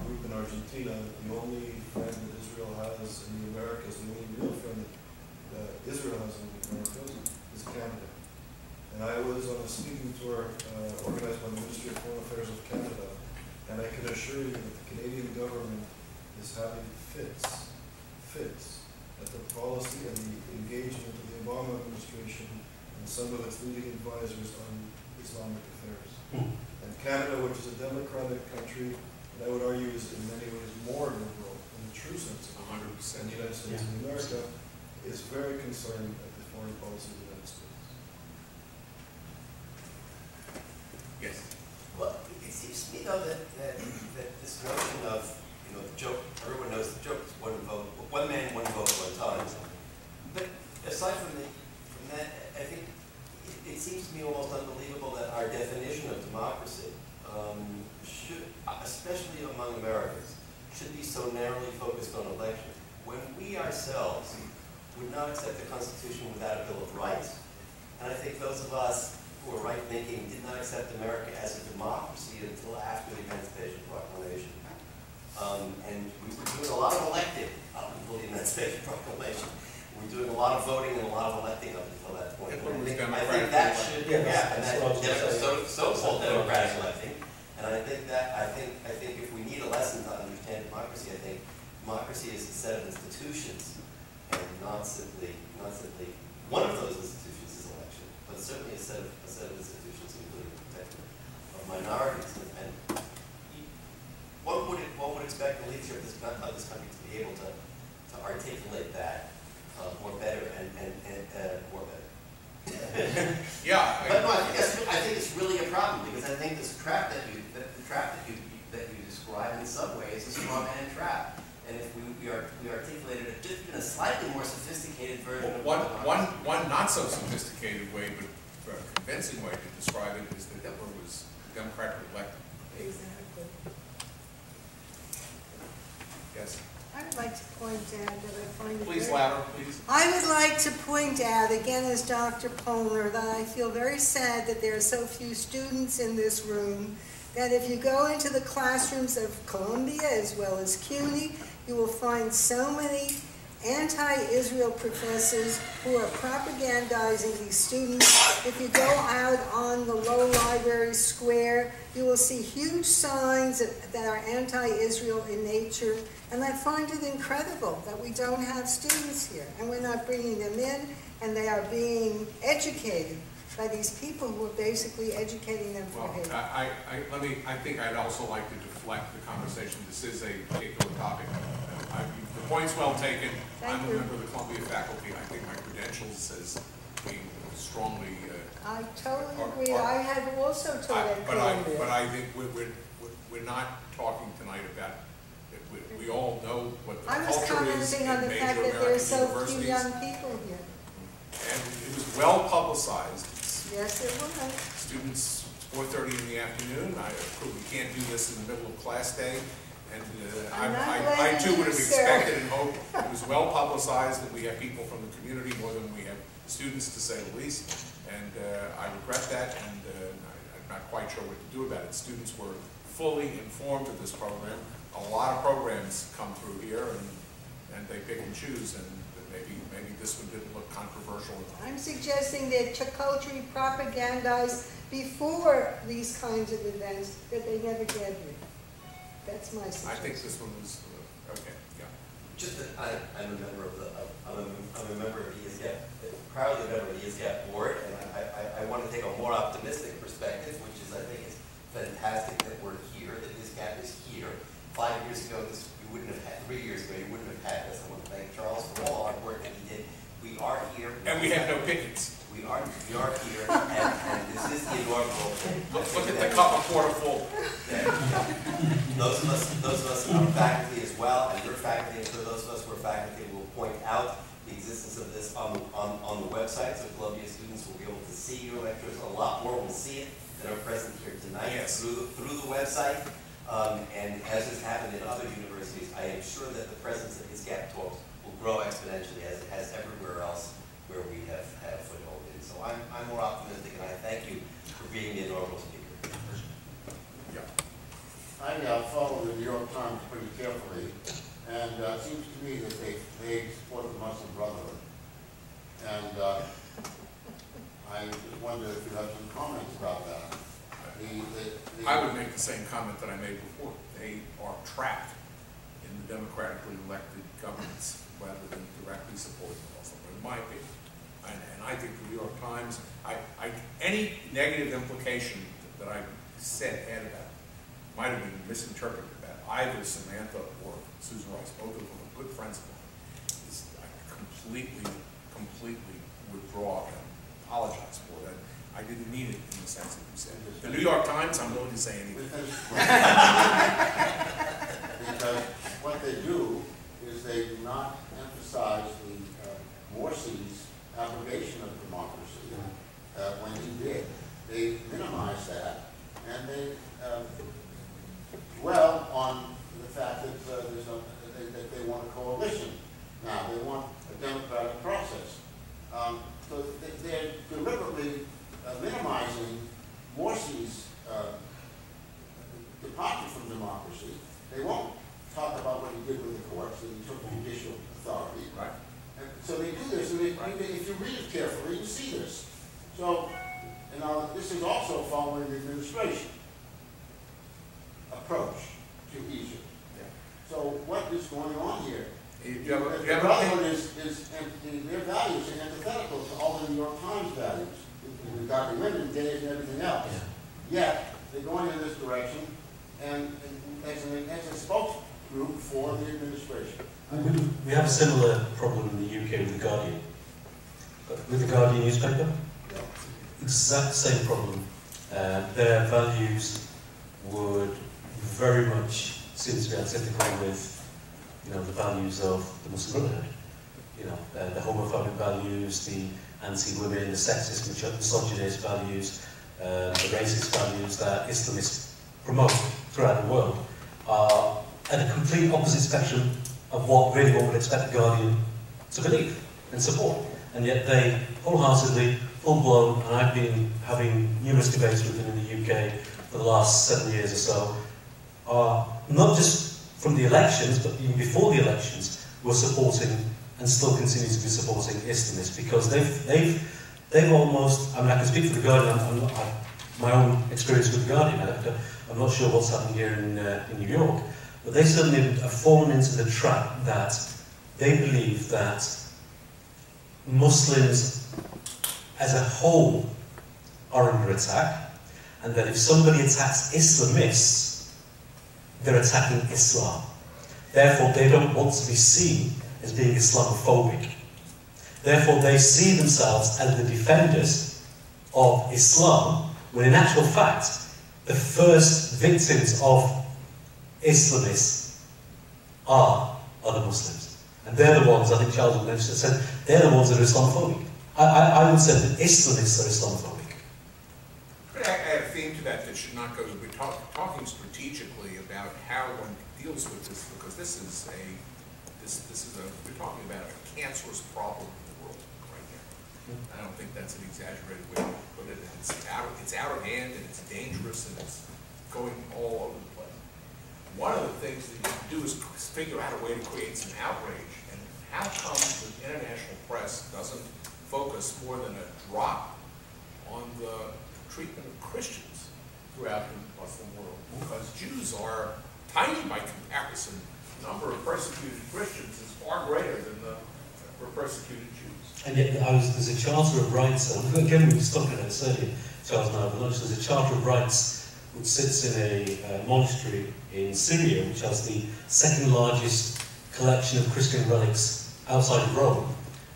group in Argentina that the only friend that Israel has in the Americas, the only real friend that Israel has in the Americas, is Canada. And I was on a speaking tour organized by the Ministry of Foreign Affairs of Canada, and I can assure you that the Canadian government is having fits at the policy and the engagement of the Obama administration and some of its leading advisors on Islamic affairs. And Canada, which is a democratic country, and I would argue is in many ways more liberal in the true sense of 100%. than the United States of America, is very concerned at the foreign policy of the United States. Yes. Well, it seems to me though that should be so narrowly focused on elections. When we ourselves would not accept the Constitution without a Bill of Rights, and I think those of us who are right-thinking did not accept America as a democracy until after the Emancipation Proclamation. And we were doing a lot of electing up until the Emancipation Proclamation. We were doing a lot of voting and a lot of electing up until that point. I think that should, and that so-called democratic electing. And I think if we need a lesson to understand democracy, I think democracy is a set of institutions, and not simply one of those institutions is election, but certainly a set of institutions, including the protection of minorities. And one would expect the leadership of this country to be able to articulate that more better and more better. Yeah. But no, I think it's really a problem, because I think this trap that you describe in some ways is a straw man trap. And if we articulated it just in a slightly more sophisticated version of one not so sophisticated way, but a convincing way to describe it is that Hitler was democratically elected. Exactly. Yes. I would like to point out that I find it Please very, louder, please. I would like to point out, again as Dr. Polner, that I feel very sad that there are so few students in this room, that if you go into the classrooms of Columbia as well as CUNY, you will find so many anti-Israel professors who are propagandizing these students. If you go out on the Low Library Square, you will see huge signs that are anti-Israel in nature. And I find it incredible that we don't have students here, and we're not bringing them in, and they are being educated by these people who are basically educating them for hate. I think I'd also like to deflect the conversation. This is a particular topic. The point's well taken. I'm a member of the Columbia faculty. I think my credentials as being strongly. I totally agree. I have also taught at Columbia. But I think we're not talking tonight about. We all know what the culture is in major American universities. I was commenting on the fact that there are so few young people here. And it was well publicized. Yes, it was. Students, 4:30 in the afternoon. We can't do this in the middle of class day. And I too would have expected and hoped it was well publicized that we have people from the community more than we have students, to say the least. And I regret that, and I'm not quite sure what to do about it. Students were fully informed of this program. A lot of programs come through here, and they pick and choose. And maybe this one didn't look controversial. I'm suggesting that Chakotri propagandized before these kinds of events that they never get here. That's my suggestion. I think this one was okay. Yeah. Just that I'm a member of the ISGAP, proudly a member of the ISGAP board, and I want to take a more optimistic perspective, which is I think it's fantastic that we're here, that ISGAP is here. 5 years ago, you wouldn't have had. 3 years ago, you wouldn't have had this. I want to thank Charles for all the hard work that he did. We are here. And we have no pickets. We are here, and this is the inaugural. Look at the cup a quarter full. Those of us who are faculty as well, and your faculty, and for those of us who are faculty, will point out the existence of this on the website, so Columbia students will be able to see your lectures. A lot more will see it than are present here tonight. Yes. through the website. And as has happened in other universities, I am sure that the presence of ISGAP talks will grow exponentially, as it has everywhere else where we have had a foothold in. So I'm more optimistic, and I thank you for being the inaugural speaker. Yeah. I follow the New York Times pretty carefully, and it seems to me that they support the Muslim Brotherhood. And I just wonder if you have some comments about that. I would make the same comment that I made before. They are trapped in the democratically elected governments rather than directly supporting the Muslim, in my opinion. And I think the New York Times, any negative implication that I said had about it might have been misinterpreted. That either Samantha or Susan Rice, both of them are good friends of mine, I completely withdraw and apologize for that. I didn't mean it in the sense that you said. The New York Times, I'm willing to say anything. Because what they do is they do not emphasize the Morsi's abrogation of democracy when he did. They minimize that, and they dwell on the fact that want a coalition now. They want a democratic process. So they're deliberately minimizing Morsi's departure from democracy. They won't talk about what he did with the courts, that he took judicial authority. Right. And so they do this, and if you read it carefully, you see this. So, this is also following the administration approach to Egypt. Yeah. So what is going on here? You have The Brotherhood their values are antithetical to all the New York Times values. We've got the women, gays, and everything else. Yeah. Yet, they're going in this direction, and as a spokesgroup for the administration. We have a similar problem in the UK with The Guardian. With the Guardian newspaper, exact same problem. Their values would very much seem to be antithetical with, the values of the Muslim Brotherhood. The homophobic values, the anti-women, the sexist, misogynist values, the racist values that Islamists promote throughout the world are at a complete opposite spectrum of what one would expect the Guardian to believe and support. And yet they wholeheartedly, full-blown, and I've been having numerous debates with them in the UK for the last 7 years or so, are not just from the elections, but even before the elections, were supporting and still continue to be supporting Islamists, because they've almost, I can speak for the Guardian, my own experience with the Guardian, I'm not sure what's happening here in New York, but they certainly have fallen into the trap that they believe that Muslims as a whole are under attack, and that if somebody attacks Islamists, they're attacking Islam. Therefore, they don't want to be seen as being Islamophobic. Therefore, they see themselves as the defenders of Islam, when in actual fact, the first victims of Islamists are other Muslims. And they're the ones, I think Charles mentioned, said, they're the ones that are Islamophobic. I would say that Islamists are Islamophobic. I add a theme to that should not go. We're talking strategically about how one deals with this, because we're talking about a cancerous problem in the world right now. I don't think that's an exaggerated way to put it. It's out of hand, and it's dangerous, and it's going all over the place. One of the things that you can do is figure out a way to create some outrage. And how come the international press doesn't focus more than a drop on the treatment of Christians throughout the Muslim world? Because Jews are tiny by comparison. The number of persecuted Christians is far greater than the persecuted Jews. And yet there's a Charter of Rights, and again we were talking about this earlier, Charles and I over lunch, there's a Charter of Rights which sits in a monastery in Syria, which has the second largest collection of Christian relics outside of Rome.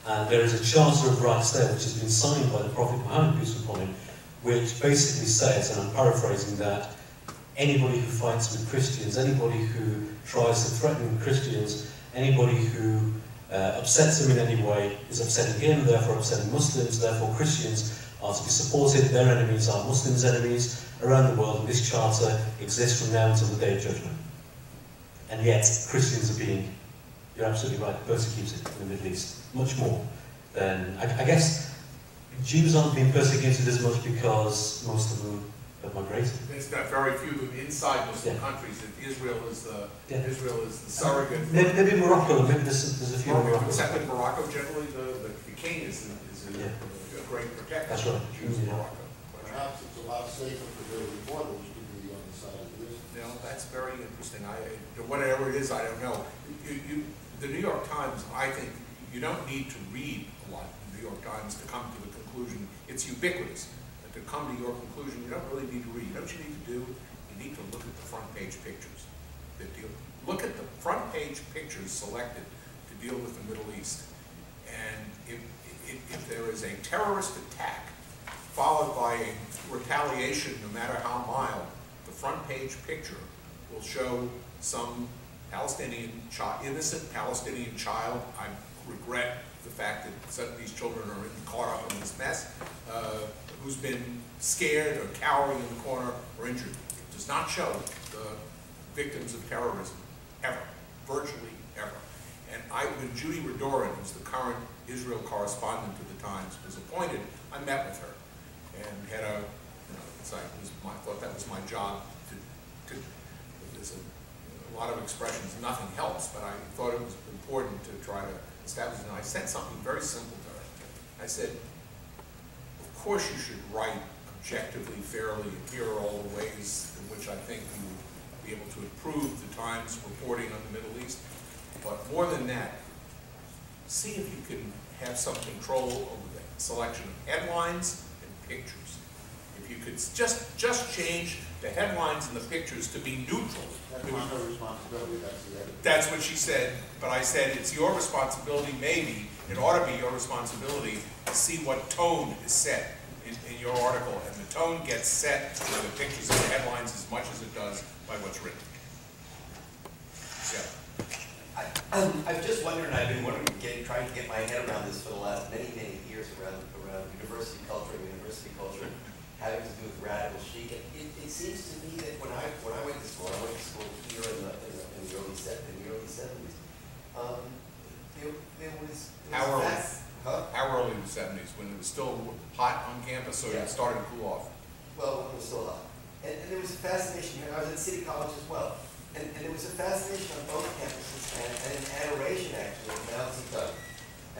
And there is a Charter of Rights there which has been signed by the Prophet Muhammad, peace be upon him, which basically says, and I'm paraphrasing that, anybody who fights with Christians, anybody who tries to threaten Christians, anybody who upsets them in any way is upsetting him, therefore upsetting Muslims, therefore Christians are to be supported, their enemies are Muslims' enemies around the world, and this charter exists from now until the Day of Judgment. And yet, Christians are being, you're absolutely right, persecuted in the Middle East, much more than, I guess, Jews aren't being persecuted as much because most of them have migrated. There's not very few of them inside Muslim countries. Israel is the surrogate. Maybe Morocco. Maybe there's a few. Except in Morocco, generally the king is a great protector. That's right. of the Jews in Morocco. Perhaps it's a lot safer for their reporters to be on the side of this. No, that's very interesting. Whatever it is, I don't know. The New York Times, I think, you don't need to read a lot in the New York Times to come to the conclusion. It's ubiquitous. But to come to your conclusion, you don't really need to read. You know what you need to do? You need to look at the front page pictures that deal. Look at the front page pictures selected to deal with the Middle East. And if there is a terrorist attack followed by a retaliation, no matter how mild, the front page picture will show some innocent Palestinian child. I regret the fact that some of these children are caught up in this mess, who's been scared or cowering in the corner or injured. It does not show the victims of terrorism, ever, virtually ever. when Judy Redoran, who's the current Israel correspondent to the Times, was appointed, I met with her and had a, it's like, I thought that was my job there's a lot of expressions, nothing helps, but I thought it was important to try to establish it. And I said something very simple to her. I said, of course you should write objectively, fairly, and here are all the ways in which I think you will be able to improve the Times reporting on the Middle East. But more than that, see if you can have some control over the selection of headlines and pictures. If you could just change the headlines and the pictures to be neutral. That's not her responsibility, that's the editor. That's what she said, but I said it's your responsibility, maybe, it ought to be your responsibility to see what tone is set in your article, and the tone gets set by the pictures and the headlines as much as it does by what's written. Yeah. I've just wondered, and I've been wondering, trying to get my head around this for the last many years around university culture having to do with radical chic. It seems to me that when I went to school here in the early 70s. There was How early in the 70s, when it was still hot on campus, so it started to cool off? Well, when it was still hot. And there was a fascination here. I was at City College as well. And there was a fascination on both campuses and an adoration, actually, of Mao Zedong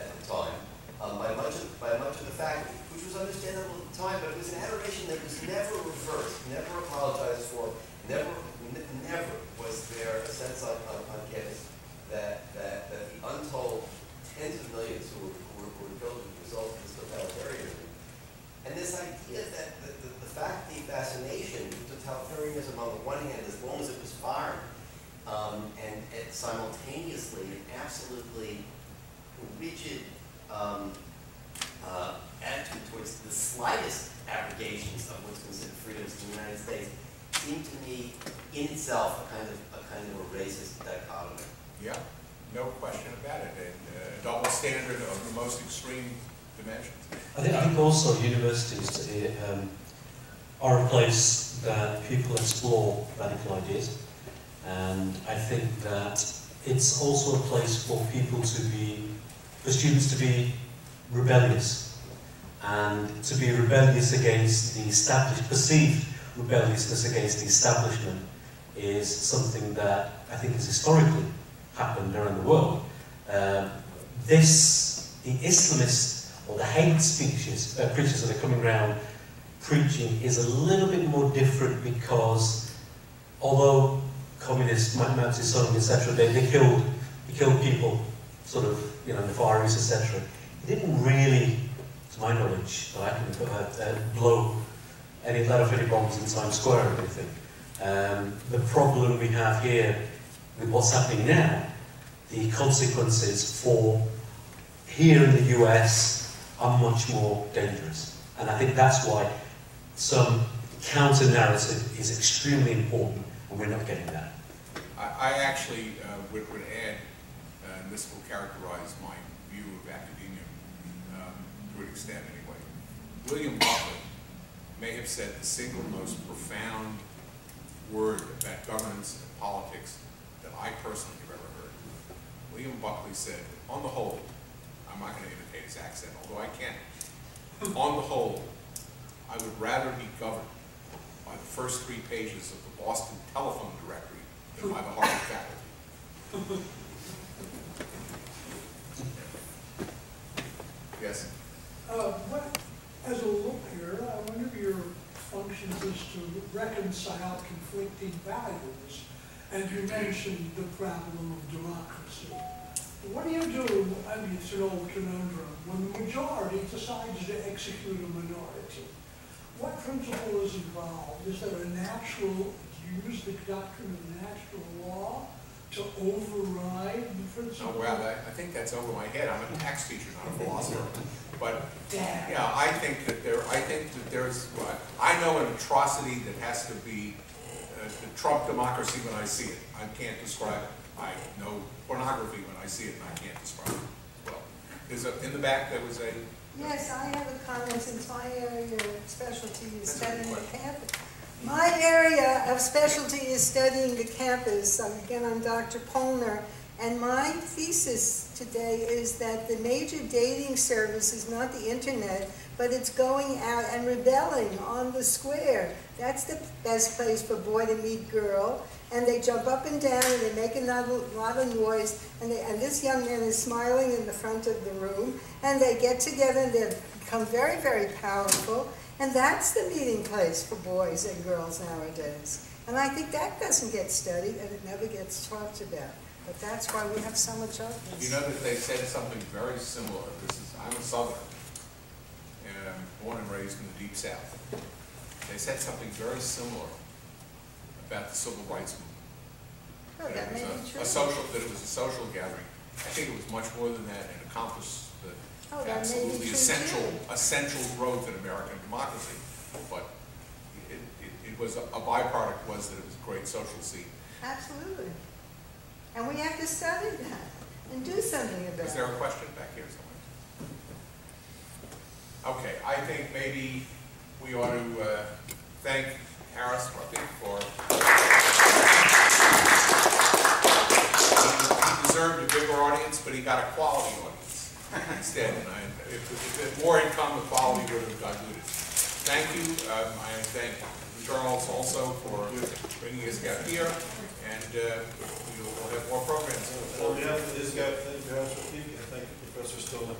at the time, by much of the faculty, which was understandable at the time, but it was an adoration that was never reversed, never apologized for, never was there a sense on campus that the untold tens of millions who were killed as a result of this totalitarianism. And this idea that the faculty fascination with totalitarianism on the one hand, as long as it was firing, and simultaneously an absolutely rigid attitude towards the slightest abrogations of what's considered freedoms in the United States seemed to me in itself a kind of a racist dichotomy. Yeah, no question about it. And a double standard of the most extreme dimensions. I think also universities are a place that people explore radical ideas, and I think that it's also a place for students to be rebellious, and to be rebellious against the perceived rebelliousness against the establishment is something that I think has historically happened around the world. The Islamist or the hate speeches, preachers that are coming around preaching is a little bit more different, because although communists, Mao Zedong, etc., they killed people, sort of, in the Far East, etc. He didn't really, to my knowledge, that I can blow any letter-fitted bombs in Times Square or anything. The problem we have here with what's happening now, the consequences for here in the US are much more dangerous. And I think that's why some counter-narrative is extremely important, and we're not getting that. I actually would add, and this will characterize my view of academia to an extent anyway. William Buckley may have said the single most profound word about governance and politics that I personally have ever heard. William Buckley said, on the whole, I'm not going to imitate his accent, although I can. On the whole, I would rather be governed by the first 3 pages of the Boston telephone directory than by the Harvard faculty. Yes? As a lawyer, I wonder if your function is to reconcile conflicting values, and you mentioned the problem of democracy. What do you do, I mean, it's an old conundrum, when the majority decides to execute a minority? What principle is involved? Is there a natural, use the doctrine of natural law to override the principle? Oh, well, I think that's over my head. I'm a tax teacher, not a philosopher. But Damn. yeah, I think that there's, I know an atrocity that has to be the Trump democracy when I see it. I can't describe it. I know pornography when I see it, and I can't describe it. Well, in the back there was a... Yes, I have a comment, since my area of specialty is studying the campus. My area of specialty is studying the campus. Again, I'm Dr. Polner, And my thesis today is that the major dating service is not the internet, but it's going out and rebelling on the square. That's the best place for boy to meet girl. And they jump up and down and they make a lot of noise. And this young man is smiling in the front of the room. And they get together and they become very, very powerful. And that's the meeting place for boys and girls nowadays. And I think that doesn't get studied and it never gets talked about. But that's why we have so much of this. You know that they said something very similar. I'm a Southerner, and I'm born and raised in the Deep South. They said something very similar about the Civil Rights Movement. Oh, that may be true. That it was a social gathering. I think it was much more than that and accomplished the absolutely essential growth in American democracy. But it was a byproduct was that it was a great social scene. Absolutely. And we have to study that and do something about it. Is there a question back here somewhere? Okay, I think maybe we ought to thank Haras Rafiq for he deserved a bigger audience, but he got a quality audience instead. And if more had come, the quality would have diluted. Thank you. I thank Charles also for bringing ISGAP here, and we'll have more programs. On behalf of ISGAP, thank you, Haras Rafiq, and thank you, Professor Stillman.